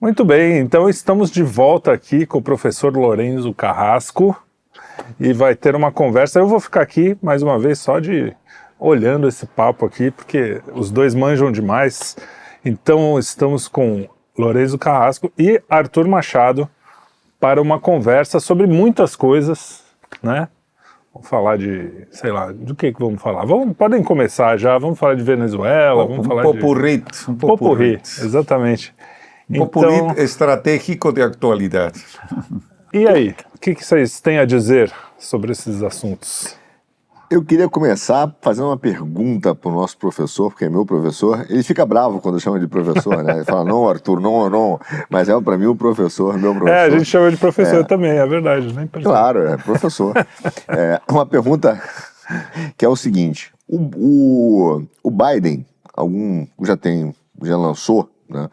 Muito bem, então estamos de volta aqui com o professor Lorenzo Carrasco e vai ter uma conversa. Eu vou ficar aqui mais uma vez só de olhando esse papo aqui, porque os dois manjam demais. Então estamos com Lorenzo Carrasco e Arthur Machado para uma conversa sobre muitas coisas, né? Vamos falar de, sei lá, do que vamos falar? Podem começar já, vamos falar de Venezuela, vamos falar popurrí, de... Popurrí, exatamente. Popurrí estratégico de atualidade. E aí, o que vocês têm a dizer sobre esses assuntos? Eu queria começar fazendo uma pergunta para o nosso professor, porque é meu professor. Ele fica bravo quando chama de professor, né? Ele fala, não, Arthur, não. Mas é para mim o professor, meu professor. A gente chama de professor também, é verdade. Nem claro, é professor. Uma pergunta que é o seguinte. O Biden, já lançou, né,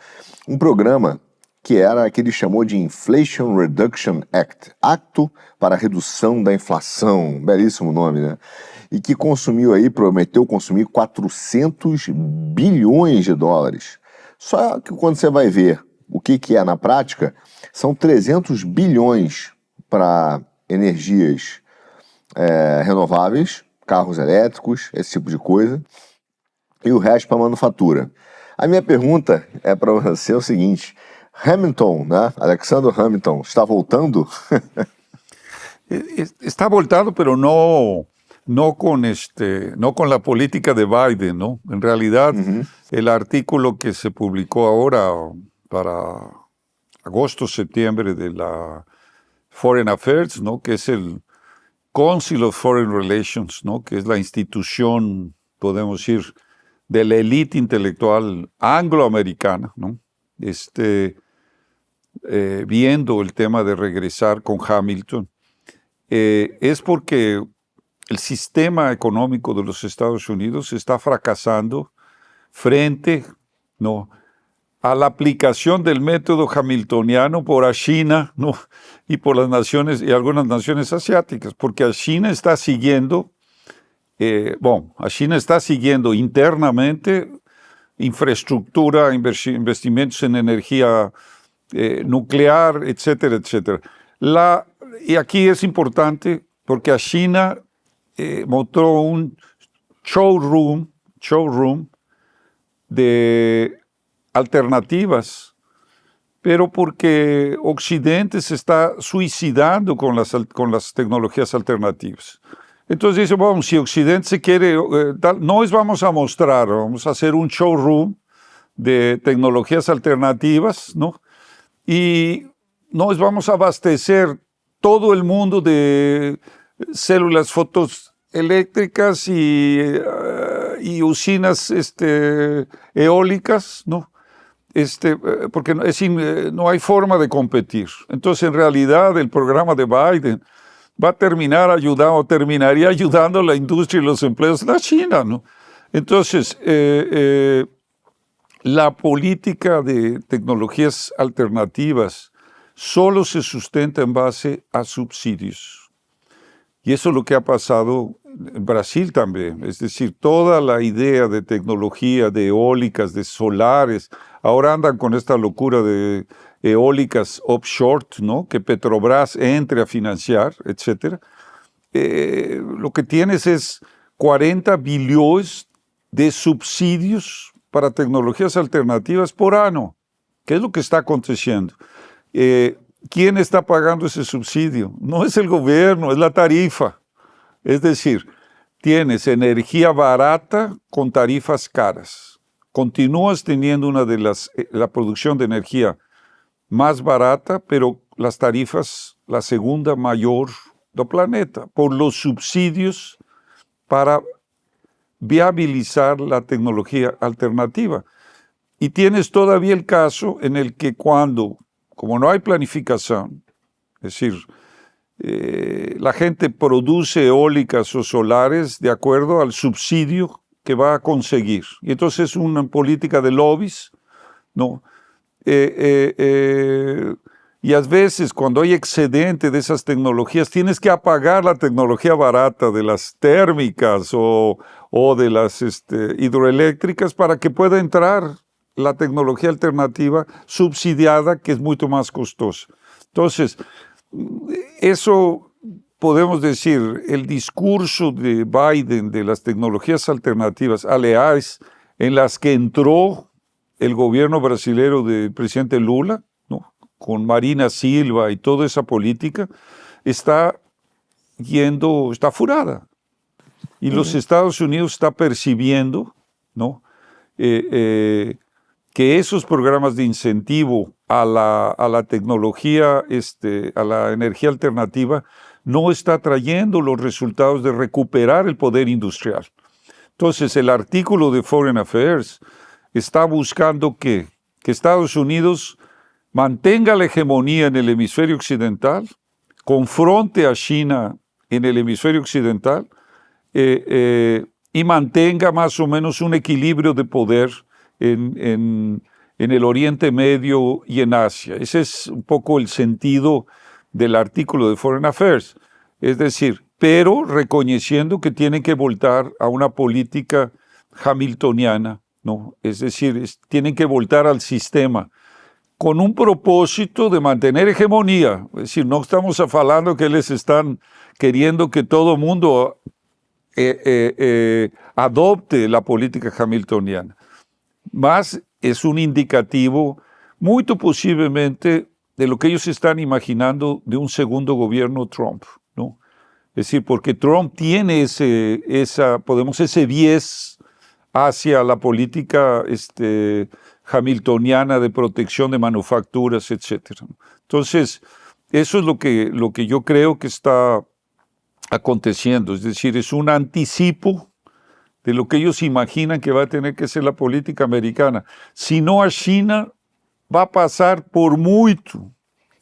um programa que era que ele chamou de Inflation Reduction Act, Acto para a Redução da Inflação, belíssimo nome, né? E que prometeu consumir 400 bilhões de dólares. Só que quando você vai ver o que é na prática, são 300 bilhões para energias renováveis, carros elétricos, esse tipo de coisa, e o resto para manufatura. A minha pergunta é para você o seguinte: Hamilton, né? Alexander Hamilton, está voltando? Está voltando, pero no con la política de Biden, ¿no? En realidad, el artículo que se publicó ahora para agosto-septiembre de la Foreign Affairs, ¿no? Que es el Council of Foreign Relations, ¿no? Que es la institución, podemos decir, de la élite intelectual angloamericana, ¿no? Viendo el tema de regresar con Hamilton, es porque el sistema económico de los Estados Unidos está fracasando frente, ¿no?, a la aplicación del método hamiltoniano por China, ¿no?, y por las naciones y algunas naciones asiáticas, porque a China está siguiendo internamente infraestructura, investimentos en energía nuclear, etcétera, etcétera. Y aquí es importante porque a China montó un showroom de alternativas, pero porque Occidente se está suicidando con las tecnologías alternativas. Entonces dice, bueno, si Occidente se quiere, nos vamos a mostrar, vamos a hacer un showroom de tecnologías alternativas, ¿no? Y nos vamos a abastecer todo el mundo de células fotoeléctricas y usinas eólicas, ¿no? Porque no hay forma de competir. Entonces, en realidad, el programa de Biden va a terminaría ayudando a la industria y los empleos de la China, ¿no? Entonces, la política de tecnologías alternativas solo se sustenta en base a subsidios. Y eso es lo que ha pasado en Brasil también. Es decir, toda la idea de tecnología, de eólicas, de solares, ahora andan con esta locura de eólicas offshore, ¿no?, que Petrobras entre a financiar, etc. Lo que tienes es 40 billones de subsidios para tecnologías alternativas por año. ¿Qué es lo que está aconteciendo? ¿Quién está pagando ese subsidio? No es el gobierno, es la tarifa. Es decir, tienes energía barata con tarifas caras. Continúas teniendo la producción de energía más barata, pero las tarifas, la segunda mayor del planeta, por los subsidios para viabilizar la tecnología alternativa. Y tienes todavía el caso en el que como no hay planificación, es decir, la gente produce eólicas o solares de acuerdo al subsidio que va a conseguir. Y entonces es una política de lobbies, ¿no? Y a veces cuando hay excedente de esas tecnologías, tienes que apagar la tecnología barata de las térmicas o de las hidroeléctricas para que pueda entrar la tecnología alternativa subsidiada, que es mucho más costosa. Entonces, eso podemos decir, el discurso de Biden de las tecnologías alternativas aliadas en las que entró el gobierno brasileño del presidente Lula, ¿no?, con Marina Silva y toda esa política, está furada. Y los Estados Unidos está percibiendo, ¿no?, que esos programas de incentivo a la tecnología, a la energía alternativa, no está trayendo los resultados de recuperar el poder industrial. Entonces, el artículo de Foreign Affairs está buscando que Estados Unidos mantenga la hegemonía en el hemisferio occidental, confronte a China en el hemisferio occidental y mantenga más o menos un equilibrio de poder en el Oriente Medio y en Asia. Ese es un poco el sentido del artículo de Foreign Affairs. Es decir, pero reconociendo que tienen que voltar a una política hamiltoniana, ¿no? Es decir, tienen que voltar al sistema con un propósito de mantener hegemonía. Es decir, no estamos hablando que les están queriendo que todo el mundo adopte la política hamiltoniana. Más es un indicativo muy posiblemente de lo que ellos están imaginando de un segundo gobierno Trump, ¿no? Es decir, porque Trump tiene ese bies hacia la política hamiltoniana de protección de manufacturas, etc. Entonces, eso es lo que yo creo que está aconteciendo. Es decir, es un anticipo de lo que ellos imaginan que va a tener que ser la política americana. Si no, a China va a pasar por mucho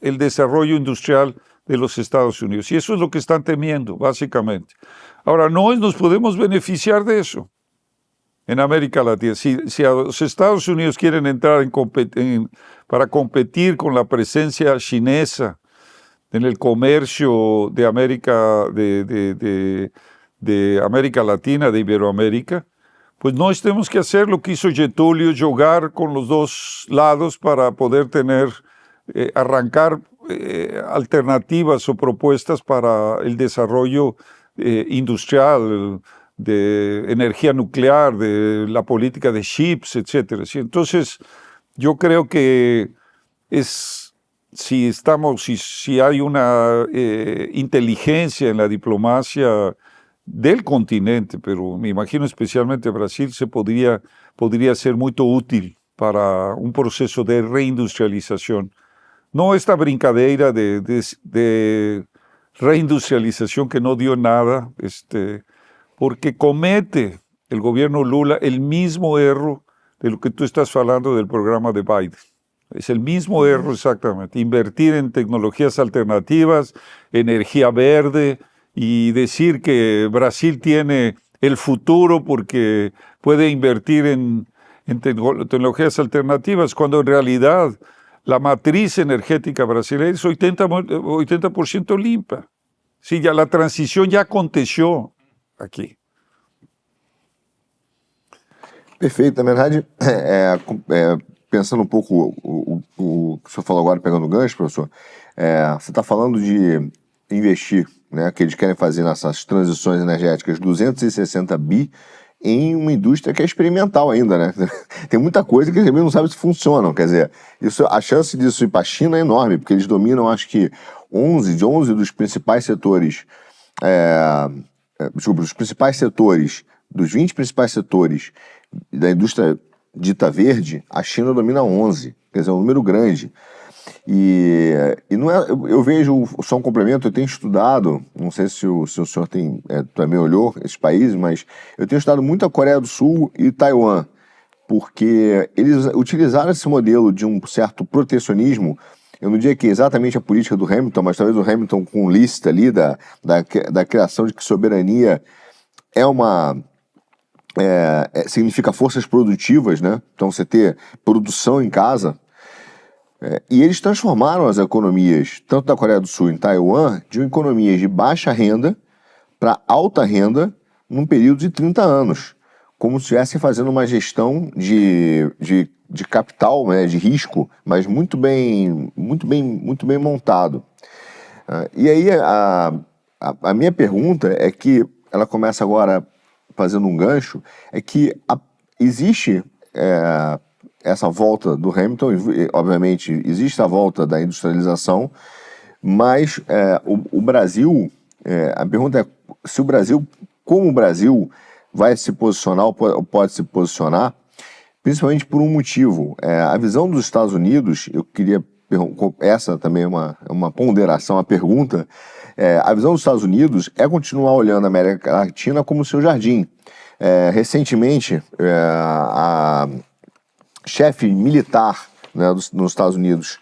el desarrollo industrial de los Estados Unidos. Y eso es lo que están temiendo, básicamente. Ahora, no nos podemos beneficiar de eso en América Latina. Si los Estados Unidos quieren entrar para competir con la presencia chinesa en el comercio de América, de América Latina, de Iberoamérica, pues no tenemos que hacer lo que hizo Getúlio, jugar con los dos lados para poder arrancar alternativas o propuestas para el desarrollo industrial, de energía nuclear, de la política de chips, etc. ¿Sí? Entonces, yo creo que si hay una inteligencia en la diplomacia del continente, pero me imagino especialmente Brasil, podría ser muy útil para un proceso de reindustrialización. No esta brincadera de reindustrialización que no dio nada, porque comete el gobierno Lula el mismo error de lo que tú estás hablando del programa de Biden. Es el mismo error exactamente, invertir en tecnologías alternativas, energía verde, y decir que Brasil tiene el futuro porque puede invertir en tecnologías alternativas, cuando en realidad la matriz energética brasileña es 80% limpia. Sí, ya la transición ya aconteció aqui. Perfeito. Na verdade, pensando um pouco o que o senhor falou agora, pegando o gancho, professor, você está falando de investir, né, que eles querem fazer nessas transições energéticas 260 bi em uma indústria que é experimental ainda, né? Tem muita coisa que eles não sabem se funcionam, quer dizer, a chance disso ir para a China é enorme, porque eles dominam, acho que 11 dos principais setores, dos principais setores, dos 20 principais setores da indústria dita verde, a China domina 11, quer dizer, é um número grande. E não é, eu vejo, só um complemento, eu tenho estudado, não sei se o senhor também olhou esses países, mas eu tenho estudado muito a Coreia do Sul e Taiwan, porque eles utilizaram esse modelo de um certo protecionismo. Eu não diria que exatamente a política do Hamilton, mas talvez o Hamilton com lista ali da criação de que soberania significa forças produtivas, né? Então você ter produção em casa. E eles transformaram as economias, tanto da Coreia do Sul e em Taiwan, de economias de baixa renda para alta renda num período de 30 anos, como se estivesse fazendo uma gestão de capital, né, de risco, mas muito bem montado. E aí a minha pergunta é que ela começa agora fazendo um gancho, é que existe essa volta do Hamilton, obviamente existe a volta da industrialização, mas o Brasil, a pergunta é se o Brasil, como o Brasil vai se posicionar ou pode se posicionar, principalmente por um motivo. A visão dos Estados Unidos, eu queria essa também é uma ponderação, a pergunta, a visão dos Estados Unidos é continuar olhando a América Latina como seu jardim. Recentemente, a chefe militar, né, nos Estados Unidos,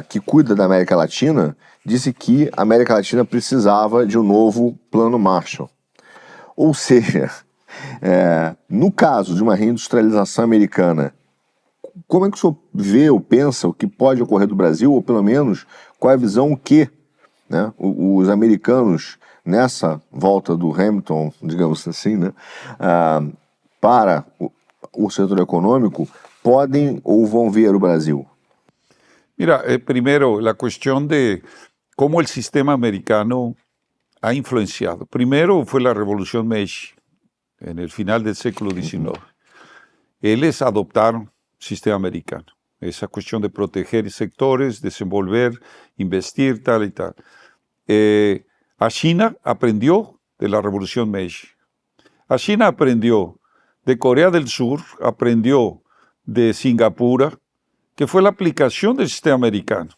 que cuida da América Latina, disse que a América Latina precisava de um novo plano Marshall. Ou seja, no caso de uma reindustrialização americana, como é que o senhor vê ou pensa o que pode ocorrer do Brasil, ou pelo menos qual é a visão que, né, os americanos, nessa volta do Hamilton, digamos assim, né, para o setor econômico, podem ou vão ver o Brasil? Mira, primero, la cuestión de cómo el sistema americano ha influenciado. Primero fue la Revolución Meiji, en el final del siglo XIX. Ellos adoptaron sistema americano. Esa cuestión de proteger sectores, desenvolver, investir, tal y tal. A China aprendió de la Revolución Meiji. A China aprendió de Corea del Sur, aprendió de Singapur, que fue la aplicación del sistema americano,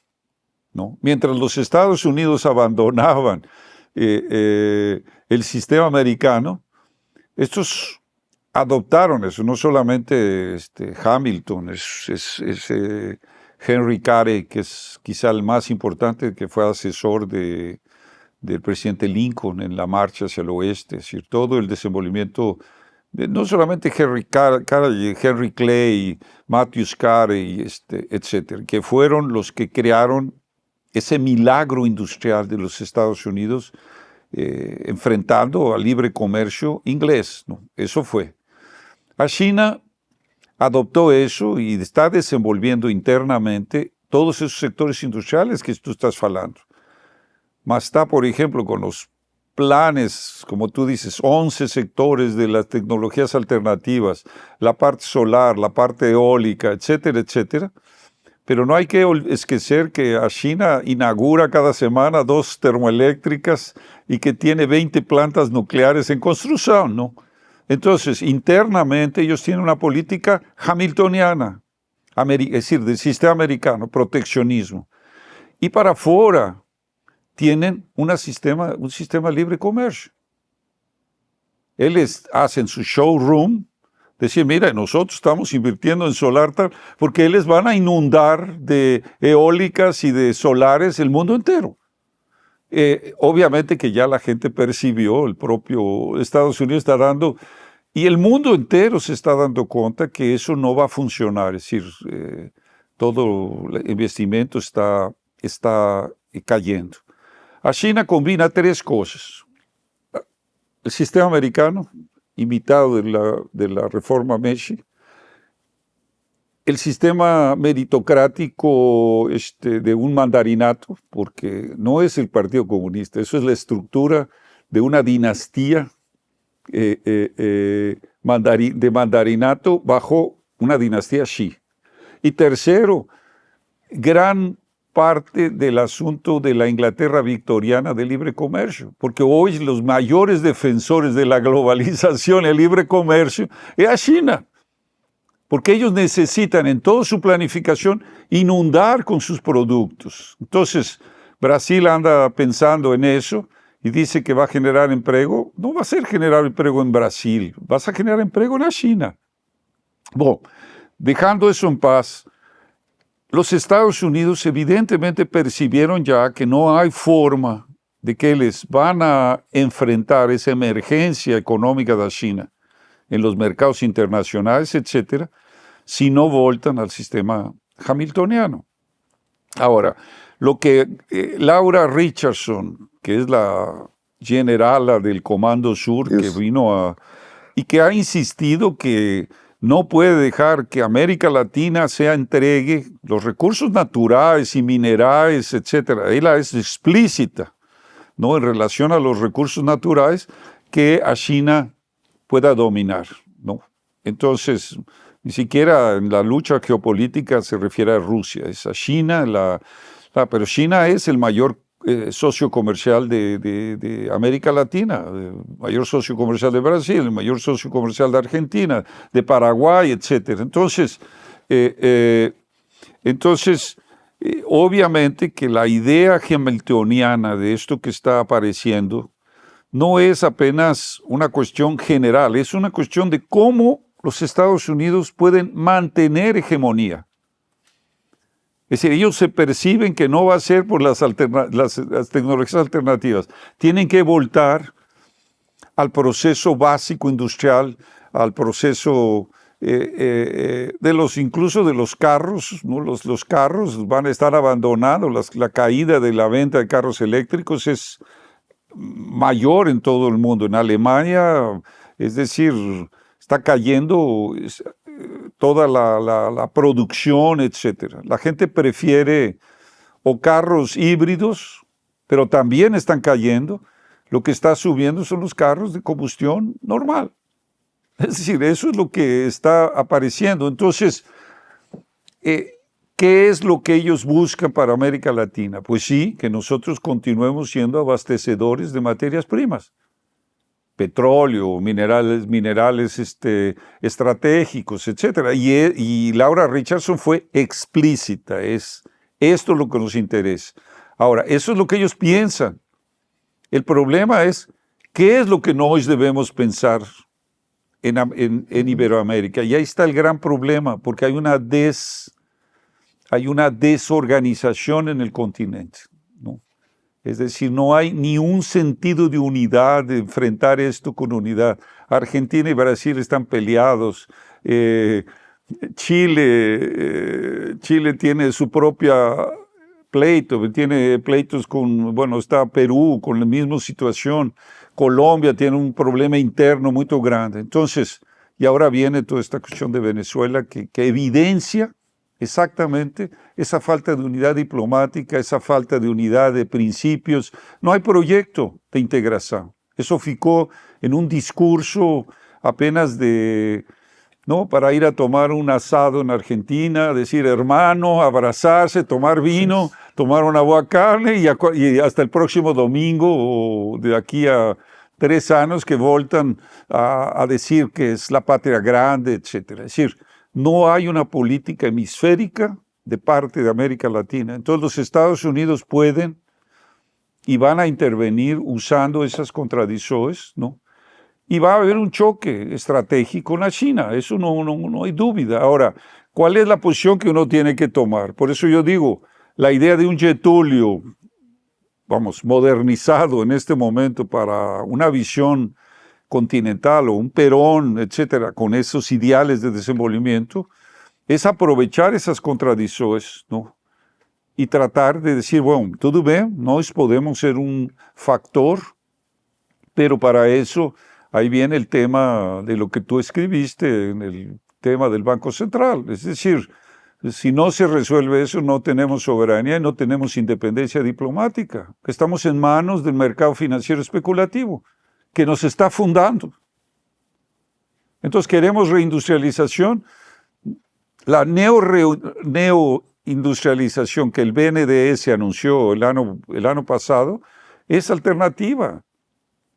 ¿no? Mientras los Estados Unidos abandonaban el sistema americano, estos adoptaron eso, no solamente Hamilton, es Henry Carey, que es quizá el más importante, que fue asesor del presidente Lincoln en la marcha hacia el oeste, es decir, todo el desenvolvimiento, no solamente Henry Carey, Henry Clay, Matthews Carey, etcétera, que fueron los que crearon ese milagro industrial de los Estados Unidos, enfrentando al libre comercio inglés, ¿no? Eso fue. A China adoptó eso y está desenvolviendo internamente todos esos sectores industriales que tú estás hablando. Mas está, por ejemplo, con los planes, como tú dices, 11 sectores de las tecnologías alternativas, la parte solar, la parte eólica, etcétera, etcétera. Pero no hay que esquecer que a China inaugura cada semana 2 termoeléctricas y que tiene 20 plantas nucleares en construcción, ¿no? Entonces, internamente ellos tienen una política hamiltoniana, es decir, del sistema americano, proteccionismo. Y para afuera tienen un sistema libre comercio. Ellos hacen su showroom, decir, mira, nosotros estamos invirtiendo en solar tal, porque ellos van a inundar de eólicas y de solares el mundo entero. Obviamente que ya la gente percibió, el propio Estados Unidos está dando, y el mundo entero se está dando cuenta que eso no va a funcionar, es decir, todo el investimento está cayendo. A China combina 3 cosas. El sistema americano, imitado de la reforma Meiji, el sistema meritocrático de un mandarinato, porque no es el Partido Comunista, eso es la estructura de una dinastía de mandarinato bajo una dinastía Xi. Y tercero, gran parte del asunto de la Inglaterra victoriana de libre comercio, porque hoy los mayores defensores de la globalización y el libre comercio es a China, porque ellos necesitan en toda su planificación inundar con sus productos. Entonces, Brasil anda pensando en eso y dice que va a generar empleo. No va a ser generar empleo en Brasil, vas a generar empleo en la China. Bueno, dejando eso en paz, los Estados Unidos evidentemente percibieron ya que no hay forma de que les van a enfrentar esa emergencia económica de China en los mercados internacionales, etcétera, si no voltan al sistema hamiltoniano. Ahora, lo que Laura Richardson, que es la generala del Comando Sur, que vino y que ha insistido que no puede dejar que América Latina sea entregue los recursos naturales y minerales, etcétera. Ella es explícita, ¿no?, en relación a los recursos naturales que a China pueda dominar, ¿no? Entonces, ni siquiera en la lucha geopolítica se refiere a Rusia, es a China, pero China es el mayor socio comercial de América Latina, el mayor socio comercial de Brasil, el mayor socio comercial de Argentina, de Paraguay, etc. Entonces, obviamente que la idea hamiltoniana de esto que está apareciendo no es apenas una cuestión general, es una cuestión de cómo los Estados Unidos pueden mantener hegemonía. Es decir, ellos se perciben que no va a ser por las tecnologías alternativas. Tienen que voltar al proceso básico industrial, al proceso incluso de los carros, ¿no? Los carros van a estar abandonados, la caída de la venta de carros eléctricos es mayor en todo el mundo. En Alemania, es decir, está cayendo toda la producción, etcétera. La gente prefiere o carros híbridos, pero también están cayendo. Lo que está subiendo son los carros de combustión normal. Es decir, eso es lo que está apareciendo. Entonces, ¿qué es lo que ellos buscan para América Latina? Pues sí, que nosotros continuemos siendo abastecedores de materias primas. Petróleo, minerales estratégicos, etc. Y Laura Richardson fue explícita, esto es lo que nos interesa. Ahora, eso es lo que ellos piensan. El problema es, ¿qué es lo que nosotros debemos pensar en Iberoamérica? Y ahí está el gran problema, porque hay una desorganización en el continente, ¿no? Es decir, no hay ni un sentido de unidad, de enfrentar esto con unidad. Argentina y Brasil están peleados. Chile tiene su propia pleito, tiene pleitos está Perú con la misma situación. Colombia tiene un problema interno muy grande. Entonces, y ahora viene toda esta cuestión de Venezuela que evidencia exactamente esa falta de unidad diplomática, esa falta de unidad de principios. No hay proyecto de integración. Eso ficó en un discurso apenas para ir a tomar un asado en Argentina, decir hermano, abrazarse, tomar vino, tomar una buena carne y hasta el próximo domingo o de aquí a 3 años que voltan a decir que es la patria grande, etc. Es decir, no hay una política hemisférica de parte de América Latina. Entonces los Estados Unidos pueden y van a intervenir usando esas contradicciones, ¿no? Y va a haber un choque estratégico con la China, eso no hay duda. Ahora, ¿cuál es la posición que uno tiene que tomar? Por eso yo digo, la idea de un Getúlio, modernizado en este momento para una visión continental o un Perón, etcétera, con esos ideales de desenvolvimiento, es aprovechar esas contradicciones, ¿no? Y tratar de decir, bueno, todo bien, nós podemos ser un factor, pero para eso ahí viene el tema de lo que tú escribiste en el tema del Banco Central. Es decir, si no se resuelve eso, no tenemos soberanía y no tenemos independencia diplomática. Estamos en manos del mercado financiero especulativo, que nos está fundando. Entonces, queremos reindustrialización. La neoindustrialización que el BNDES anunció el año pasado es alternativa.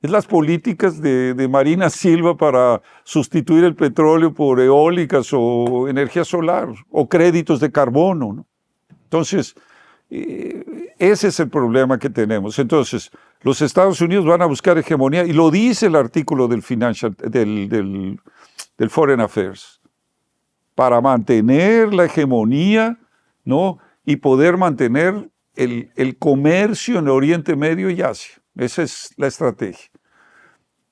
Es las políticas de Marina Silva para sustituir el petróleo por eólicas o energía solar o créditos de carbono, ¿no? Entonces, ese es el problema que tenemos. Entonces, los Estados Unidos van a buscar hegemonía y lo dice el artículo del Foreign Affairs, para mantener la hegemonía, ¿no? Y poder mantener el comercio en el Oriente Medio y Asia. Esa es la estrategia.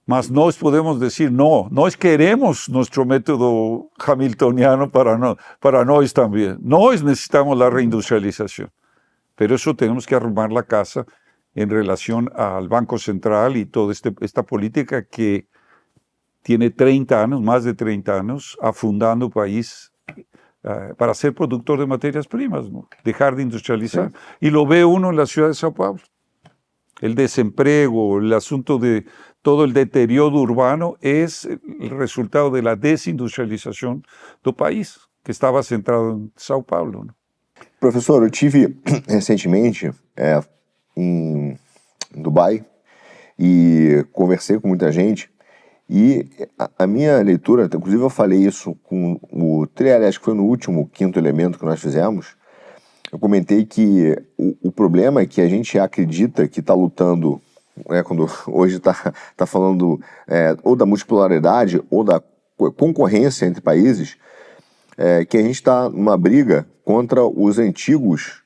Mas no podemos decir, no queremos nuestro método hamiltoniano para nosotros también. Nosotros necesitamos la reindustrialización. Pero eso tenemos que armar la casa en relación al Banco Central y toda esta política que tiene 30 años, más de 30 años, afundando el país para ser productor de materias primas, ¿no? Dejar de industrializar. Sí. Y lo ve uno en la ciudad de Sao Paulo. El desempleo, el asunto de todo el deterioro urbano es el resultado de la desindustrialização do país, que estava centrado em São Paulo, né? Professor, eu tive recentemente em Dubai e conversei com muita gente e a minha leitura, inclusive eu falei isso com o Triares, que foi no último Quinto Elemento que nós fizemos. Eu comentei que o problema é que a gente acredita que está lutando, né, quando hoje está falando ou da multipolaridade ou da concorrência entre países, que a gente está numa briga contra os antigos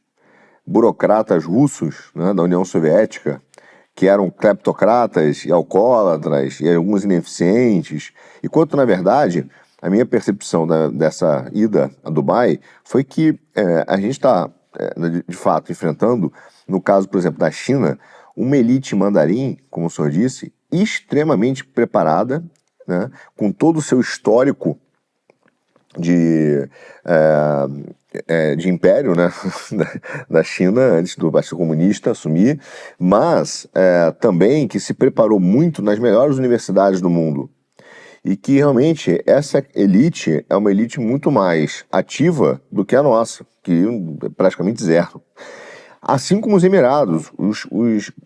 burocratas russos, né, da União Soviética, que eram cleptocratas e alcoólatras e alguns ineficientes, enquanto, na verdade, a minha percepção dessa ida a Dubai foi que a gente está, de fato, enfrentando, no caso, por exemplo, da China, uma elite mandarim, como o senhor disse, extremamente preparada, né, com todo o seu histórico de império, né, da China, antes do Partido Comunista assumir, mas também que se preparou muito nas melhores universidades do mundo. E que realmente essa elite é uma elite muito mais ativa do que a nossa, que é praticamente zero. Assim como os Emirados,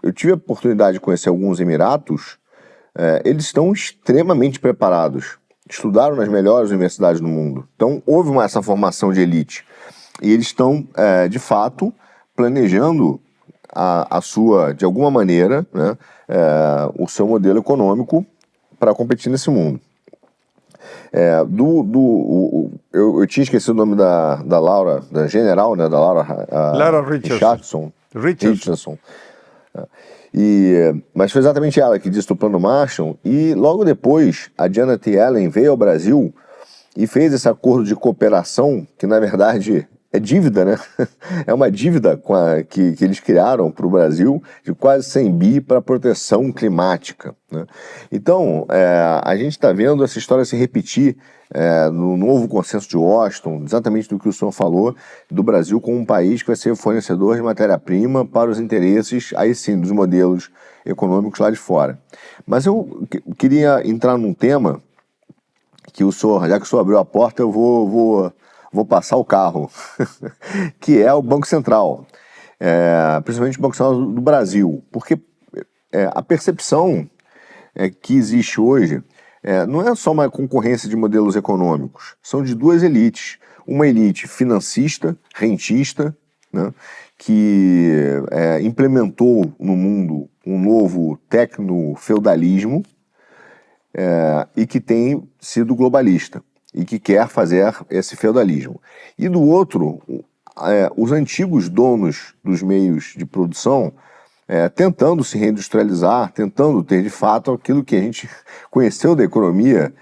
eu tive a oportunidade de conhecer alguns Emiratos, eles estão extremamente preparados, estudaram nas melhores universidades do mundo. Então houve essa formação de elite e eles estão, de fato, planejando a sua, de alguma maneira, né, o seu modelo econômico para competir nesse mundo. Eu tinha esquecido o nome da Laura, da general, né, da Laura Richardson. Mas foi exatamente ela que disse do Plano Marshall, e logo depois a Janet Yellen veio ao Brasil e fez esse acordo de cooperação, que na verdade é dívida, né? É uma dívida que eles criaram para o Brasil de quase 100 bi para proteção climática, né? Então, a gente está vendo essa história se repetir no novo consenso de Washington, exatamente do que o senhor falou, do Brasil como um país que vai ser fornecedor de matéria-prima para os interesses, aí sim, dos modelos econômicos lá de fora. Mas eu queria entrar num tema que o senhor, já que o senhor abriu a porta, eu vou passar o carro, que é o Banco Central, principalmente o Banco Central do Brasil, porque a percepção que existe hoje não é só uma concorrência de modelos econômicos, são de duas elites, uma elite financista, rentista, né, que implementou no mundo um novo tecno-feudalismo e que tem sido globalista e que quer fazer esse feudalismo. E do outro, os antigos donos dos meios de produção tentando se reindustrializar, tentando ter de fato aquilo que a gente conheceu da economia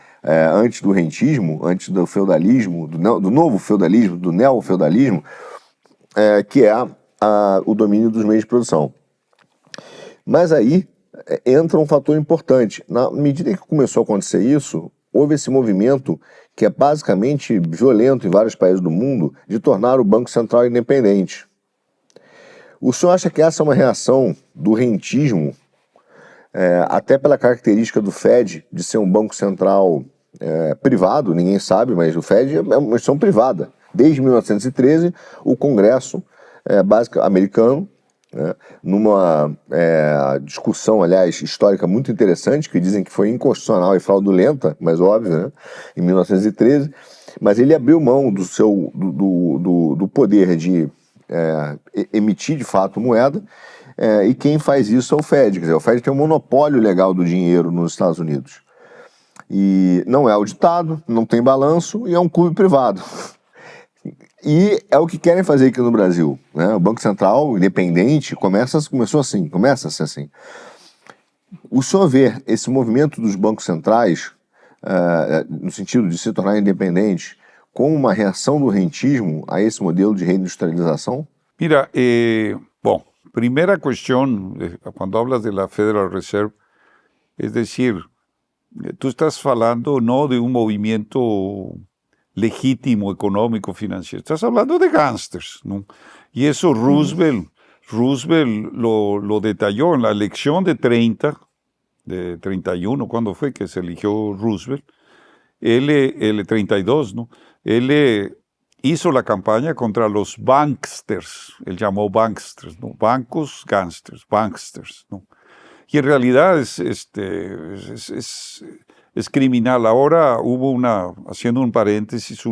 antes do rentismo, antes do feudalismo, do novo feudalismo, do neofeudalismo, que é o domínio dos meios de produção. Mas aí entra um fator importante. Na medida que começou a acontecer isso, houve esse movimento que é basicamente violento em vários países do mundo, de tornar o Banco Central independente. O senhor acha que essa é uma reação do rentismo, até pela característica do Fed de ser um banco central privado, ninguém sabe, mas o Fed é uma instituição privada. Desde 1913, o Congresso americano, numa discussão, aliás, histórica muito interessante, que dizem que foi inconstitucional e fraudulenta, mas óbvio, né, em 1913, mas ele abriu mão do poder de emitir de fato moeda, e quem faz isso é o Fed. Quer dizer, o Fed tem um monopólio legal do dinheiro nos Estados Unidos. E não é auditado, não tem balanço e é um clube privado. E é o que querem fazer aqui no Brasil, né? O Banco Central independente começou assim, começa a ser assim. O senhor vê esse movimento dos bancos centrais, no sentido de se tornar independente, como uma reação do rentismo a esse modelo de reindustrialização? Mira, bom, primeira questão, quando hablas de la Federal Reserve, es decir, tú estás hablando no de un movimiento legítimo, económico, financiero. Estás hablando de gángsters, ¿no? Y eso Roosevelt lo detalló en la elección de 31, ¿cuándo fue que se eligió Roosevelt? Él 32, ¿no? Él hizo la campaña contra los banksters, él llamó banksters, ¿no? Bancos, gángsters, banksters, ¿no? Y en realidad es criminal. Ahora hubo haciendo un paréntesis,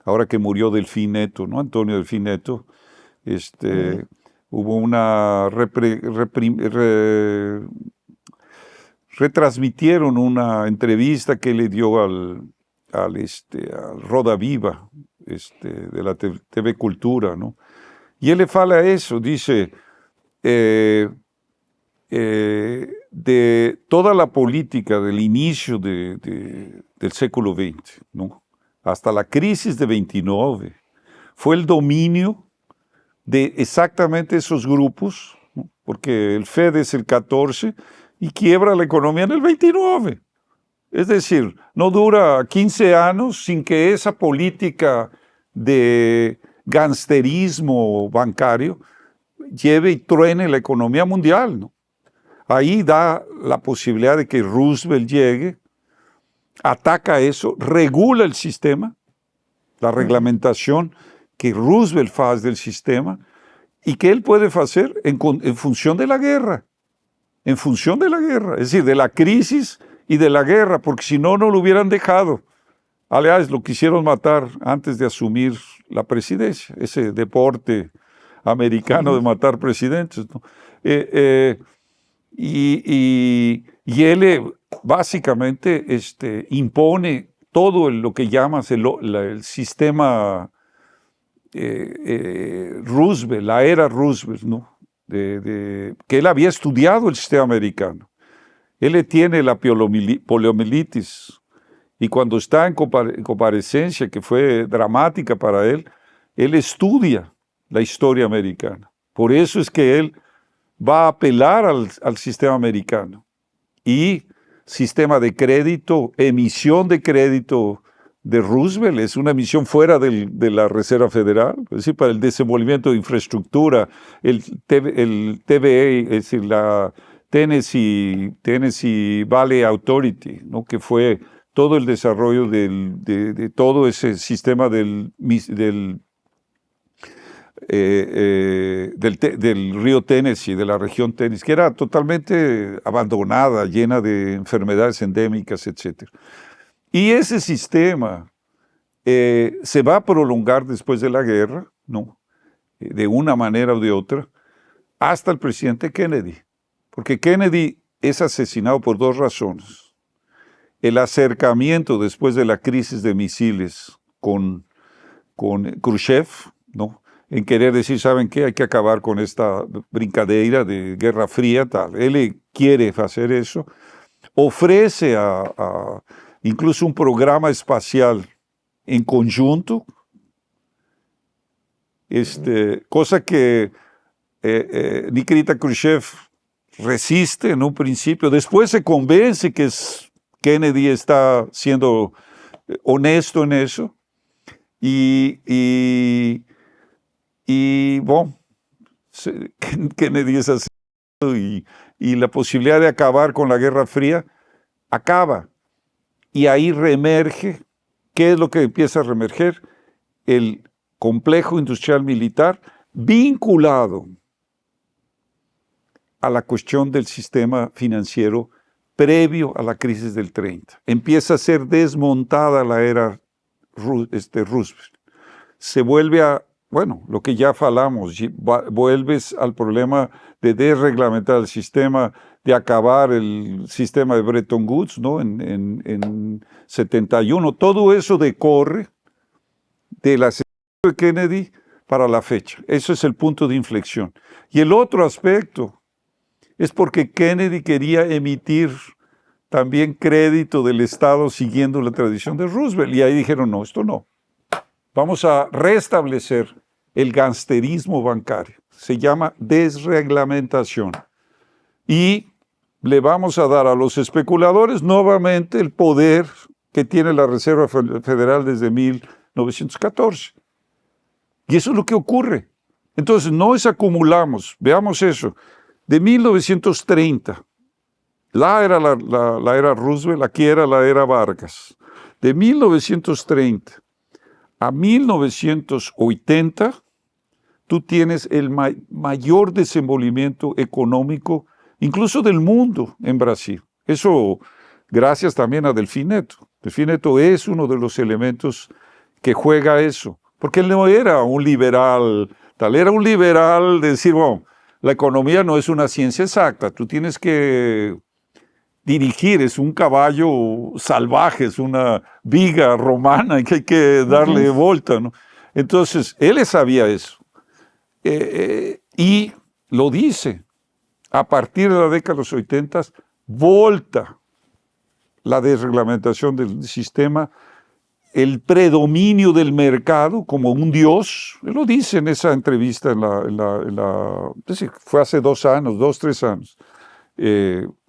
ahora que murió Delfín Neto, ¿no? Antonio Delfín Neto, hubo retransmitieron una entrevista que le dio al Roda Viva, de la TV Cultura, ¿no? Y él le fala eso, dice, de toda la política del inicio del século XX, ¿no? Hasta la crisis de 29, fue el dominio de exactamente esos grupos, ¿no? Porque el FED es el 14 y quiebra la economía en el 29. Es decir, no dura 15 años sin que esa política de gangsterismo bancario lleve y truene la economía mundial, ¿no? Ahí da la posibilidad de que Roosevelt llegue, ataca eso, regula el sistema, la reglamentación que Roosevelt hace del sistema y que él puede hacer en función de la guerra, es decir, de la crisis y de la guerra, porque si no, no lo hubieran dejado. Aliás, lo quisieron matar antes de asumir la presidencia, ese deporte americano de matar presidentes, ¿no? Y él básicamente impone todo lo que llamas el sistema Roosevelt, la era Roosevelt, ¿no? Que él había estudiado el sistema americano. Él tiene la poliomielitis y cuando está en comparecencia, que fue dramática para él estudia la historia americana. Por eso es que él va a apelar al sistema americano. Y sistema de crédito, emisión de crédito de Roosevelt, es una emisión fuera de la Reserva Federal, es decir, para el desenvolvimiento de infraestructura, el TVA, es decir, la Tennessee Valley Authority, ¿no? Que fue todo el desarrollo de todo ese sistema del río Tennessee, de la región Tennessee, que era totalmente abandonada, llena de enfermedades endémicas, etc. Y ese sistema se va a prolongar después de la guerra, ¿no? De una manera o de otra, hasta el presidente Kennedy. Porque Kennedy es asesinado por dos razones. El acercamiento después de la crisis de misiles con Khrushchev, ¿no? En querer decir, ¿saben qué? Hay que acabar con esta brincadera de Guerra Fría, tal. Él quiere hacer eso. Ofrece incluso un programa espacial en conjunto, cosa que Nikita Khrushchev resiste en un principio. Después se convence que Kennedy está siendo honesto en eso. Y bueno, Kennedy es así, y la posibilidad de acabar con la Guerra Fría acaba. Y ahí reemerge, ¿qué es lo que empieza a reemerger? El complejo industrial militar vinculado a la cuestión del sistema financiero previo a la crisis del 30. Empieza a ser desmontada la era Roosevelt. Se vuelve lo que ya falamos, vuelves al problema de desreglamentar el sistema, de acabar el sistema de Bretton Woods, ¿no? En 71. Todo eso decorre del asesinato de Kennedy para la fecha. Eso es el punto de inflexión. Y el otro aspecto es porque Kennedy quería emitir también crédito del Estado siguiendo la tradición de Roosevelt. Y ahí dijeron, no, esto no. Vamos a restablecer el gangsterismo bancario. Se llama desreglamentación. Y le vamos a dar a los especuladores nuevamente el poder que tiene la Reserva Federal desde 1914. Y eso es lo que ocurre. Entonces, no es acumulamos, veamos eso, de 1930, la era Roosevelt, aquí era la era Vargas, de 1930 a 1980, tú tienes el mayor desenvolvimiento económico, incluso del mundo, en Brasil. Eso gracias también a Delfim Neto. Delfim Neto es uno de los elementos que juega eso, porque él no era un liberal, tal, era un liberal de decir, bueno, la economía no es una ciencia exacta, tú tienes que dirigir, es un caballo salvaje, es una viga romana que hay que darle vuelta, ¿no? Entonces, él sabía eso. Y lo dice, a partir de la década de los 80, volta la desreglamentación del sistema, el predominio del mercado como un dios, él lo dice en esa entrevista, es decir, fue hace 2 años, 3 años,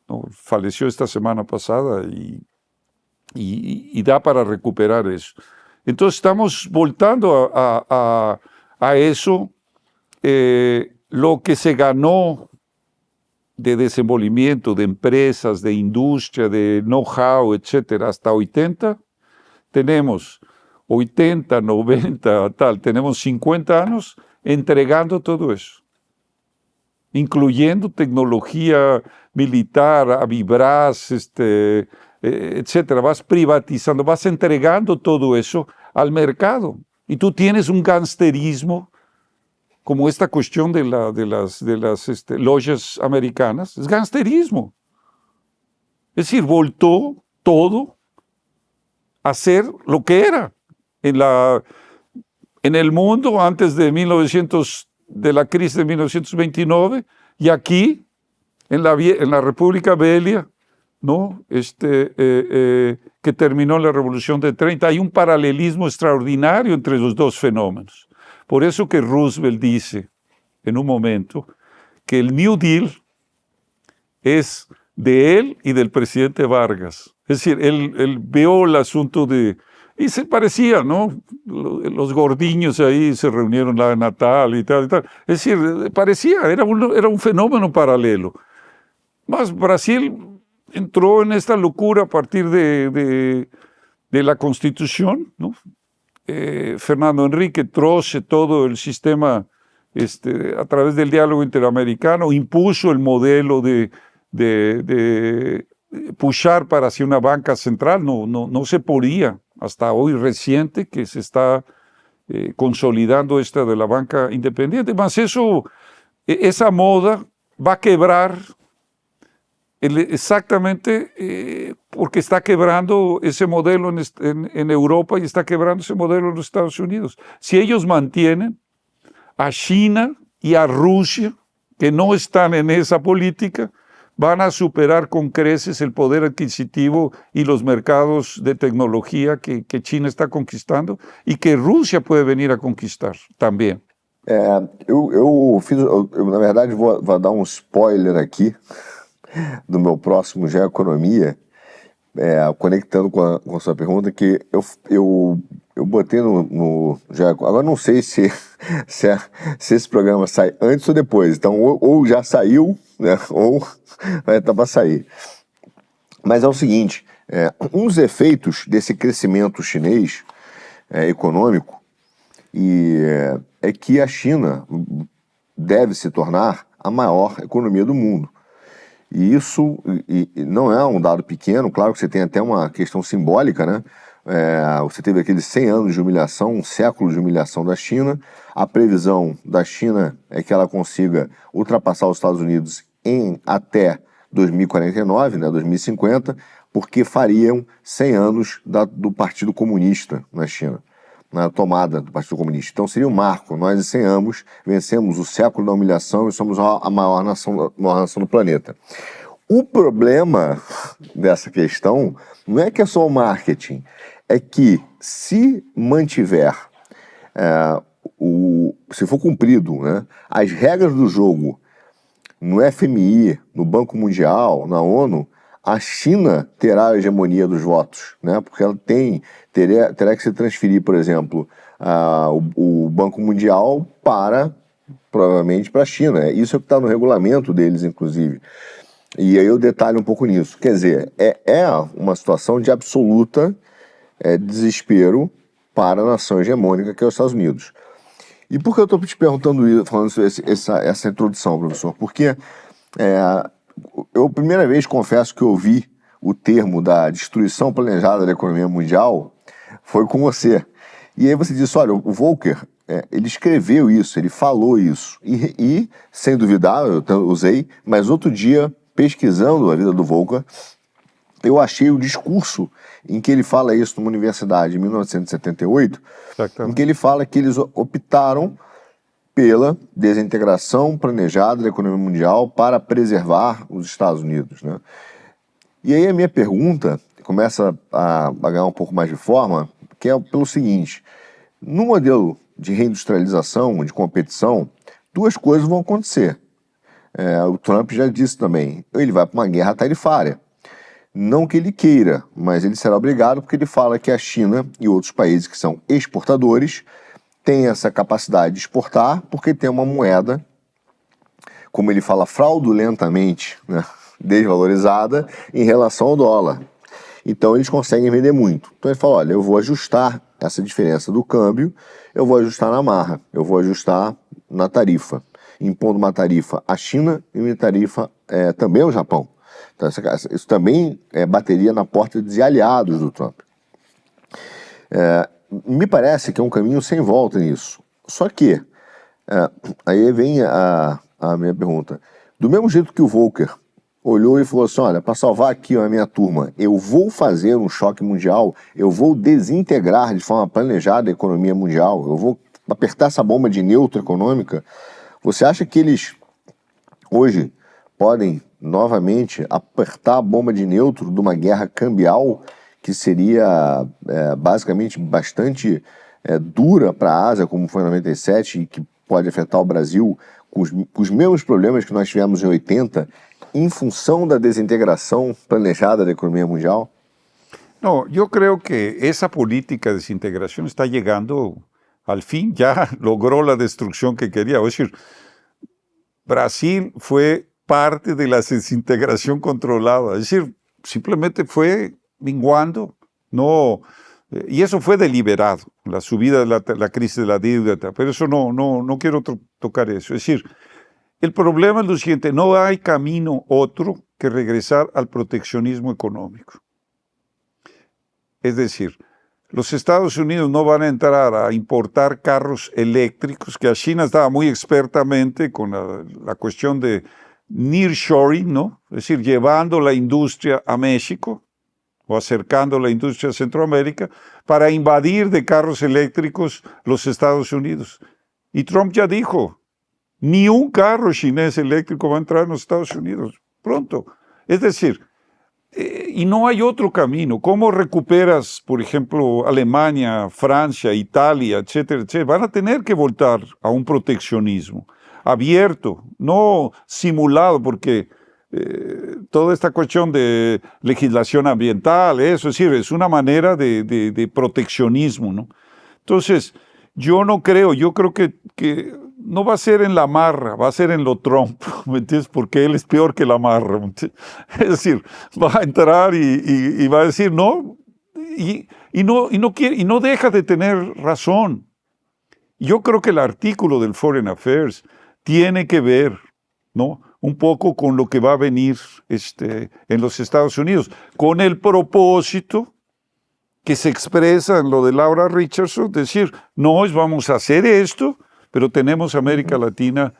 no, falleció esta semana pasada y da para recuperar eso. Entonces estamos voltando a eso, lo que se ganó de desenvolvimiento, de empresas, de industria, de know-how, etcétera, hasta 80, tenemos 80, 90, tal, tenemos 50 años entregando todo eso, incluyendo tecnología militar, Avibras, etcétera. Vas privatizando, vas entregando todo eso al mercado. Y tú tienes un gangsterismo, como esta cuestión de las logias americanas, es gangsterismo. Es decir, voltó todo a ser lo que era en el mundo antes de la crisis de 1929, y aquí, en la República Belia, ¿no? Que terminó la Revolución de 30, hay un paralelismo extraordinario entre los dos fenómenos. Por eso que Roosevelt dice, en un momento, que el New Deal es de él y del presidente Vargas. Es decir, él vio el asunto y se parecía, ¿no? Los gordiños ahí se reunieron en la Natal y tal, y tal. Es decir, parecía, era un fenómeno paralelo. Más Brasil entró en esta locura a partir de la Constitución, ¿no? Fernando Henrique troce todo el sistema a través del diálogo interamericano, impuso el modelo de pushar para hacia una banca central, no se podía, hasta hoy reciente que se está consolidando esta de la banca independiente, más esa moda va a quebrar exactamente porque está quebrando ese modelo en Europa y está quebrando ese modelo en los Estados Unidos. Si ellos mantienen a China y a Rusia, que no están en esa política, van a superar con creces el poder adquisitivo y los mercados de tecnología que China está conquistando y que Rusia puede venir a conquistar também. Na verdade, vou dar um spoiler aqui do meu próximo Geoeconomia, conectando com a sua pergunta, que eu botei no Geoeconomia. Agora não sei se esse programa sai antes ou depois, então ou já saiu, né, ou vai estar para sair. Mas é o seguinte, um dos efeitos desse crescimento chinês econômico é que a China deve se tornar a maior economia do mundo. E isso não é um dado pequeno, claro que você tem até uma questão simbólica, né? Você teve aqueles 100 anos de humilhação, um século de humilhação da China. A previsão da China é que ela consiga ultrapassar os Estados Unidos em até 2049, né, 2050, porque fariam 100 anos do Partido Comunista na China, na tomada do Partido Comunista. Então seria um marco, nós em 100 anos vencemos o século da humilhação e somos a maior nação do planeta. O problema dessa questão não é que é só o marketing, é que se mantiver, se for cumprido, né, as regras do jogo no FMI, no Banco Mundial, na ONU, a China terá a hegemonia dos votos, né? Porque ela terá que se transferir, por exemplo, o Banco Mundial provavelmente para a China. Isso é o que está no regulamento deles, inclusive. E aí eu detalho um pouco nisso. Quer dizer, é uma situação de absoluta desespero para a nação hegemônica que é os Estados Unidos. E por que eu estou te perguntando isso, falando essa introdução, professor? Porque eu, primeira vez, confesso que eu ouvi o termo da destruição planejada da economia mundial foi com você. E aí você disse, olha, o Volcker, ele escreveu isso, ele falou isso. E sem duvidar, eu usei, mas outro dia, pesquisando a vida do Volcker, eu achei o discurso em que ele fala isso numa universidade em 1978, em que ele fala que eles optaram pela desintegração planejada da economia mundial para preservar os Estados Unidos, né? E aí a minha pergunta começa a ganhar um pouco mais de forma, que é pelo seguinte: no modelo de reindustrialização, de competição, duas coisas vão acontecer. O Trump já disse também, ele vai para uma guerra tarifária. Não que ele queira, mas ele será obrigado porque ele fala que a China e outros países que são exportadores têm essa capacidade de exportar porque tem uma moeda, como ele fala, fraudulentamente, né, desvalorizada em relação ao dólar. Então eles conseguem vender muito. Então ele fala, olha, eu vou ajustar essa diferença do câmbio, eu vou ajustar na marra, eu vou ajustar na tarifa, impondo uma tarifa à China e uma tarifa também ao Japão. Então, isso também bateria na porta de aliados do Trump. Me parece que é um caminho sem volta nisso. Só que, aí vem a minha pergunta. Do mesmo jeito que o Volcker olhou e falou assim, olha, para salvar aqui a minha turma, eu vou fazer um choque mundial, eu vou desintegrar de forma planejada a economia mundial, eu vou apertar essa bomba de neutro econômica. Você acha que eles hoje podem novamente apertar a bomba de neutro de uma guerra cambial que seria basicamente bastante dura para a Ásia, como foi em 97, e que pode afetar o Brasil com os mesmos problemas que nós tivemos em 80, em função da desintegração planejada da economia mundial? No, yo creo que esa política de desintegración está llegando al fin, ya logró la destrucción que quería. Es decir, Brasil fue parte de la desintegración controlada, es decir, simplemente fue minguando, no, y eso fue deliberado, la subida de la crisis de la deuda, pero eso no quiero tocar eso. Es decir, el problema es lo siguiente, no hay camino otro que regresar al proteccionismo económico. Es decir, los Estados Unidos no van a entrar a importar carros eléctricos, que a China estaba muy expertamente con la cuestión de nearshoring, ¿no? Es decir, llevando la industria a México o acercando la industria a Centroamérica para invadir de carros eléctricos los Estados Unidos. Y Trump ya dijo, ni un carro chinés eléctrico va a entrar en los Estados Unidos pronto. Es decir, y no hay otro camino. ¿Cómo recuperas, por ejemplo, Alemania, Francia, Italia, etcétera, etcétera? Van a tener que voltar a un proteccionismo abierto, no simulado, porque toda esta cuestión de legislación ambiental, eso, es decir, es una manera de proteccionismo, ¿no? Entonces, yo creo que no va a ser en la marra, va a ser en lo Trump, ¿me entiendes? Porque él es peor que la marra, ¿me entiendes? Es decir, va a entrar y va a decir no, y no deja de tener razón. Yo creo que el artículo del Foreign Affairs tiene que ver, ¿no?, un poco con lo que va a venir en los Estados Unidos, con el propósito que se expresa en lo de Laura Richardson, decir, no, vamos a hacer esto, pero tenemos América Latina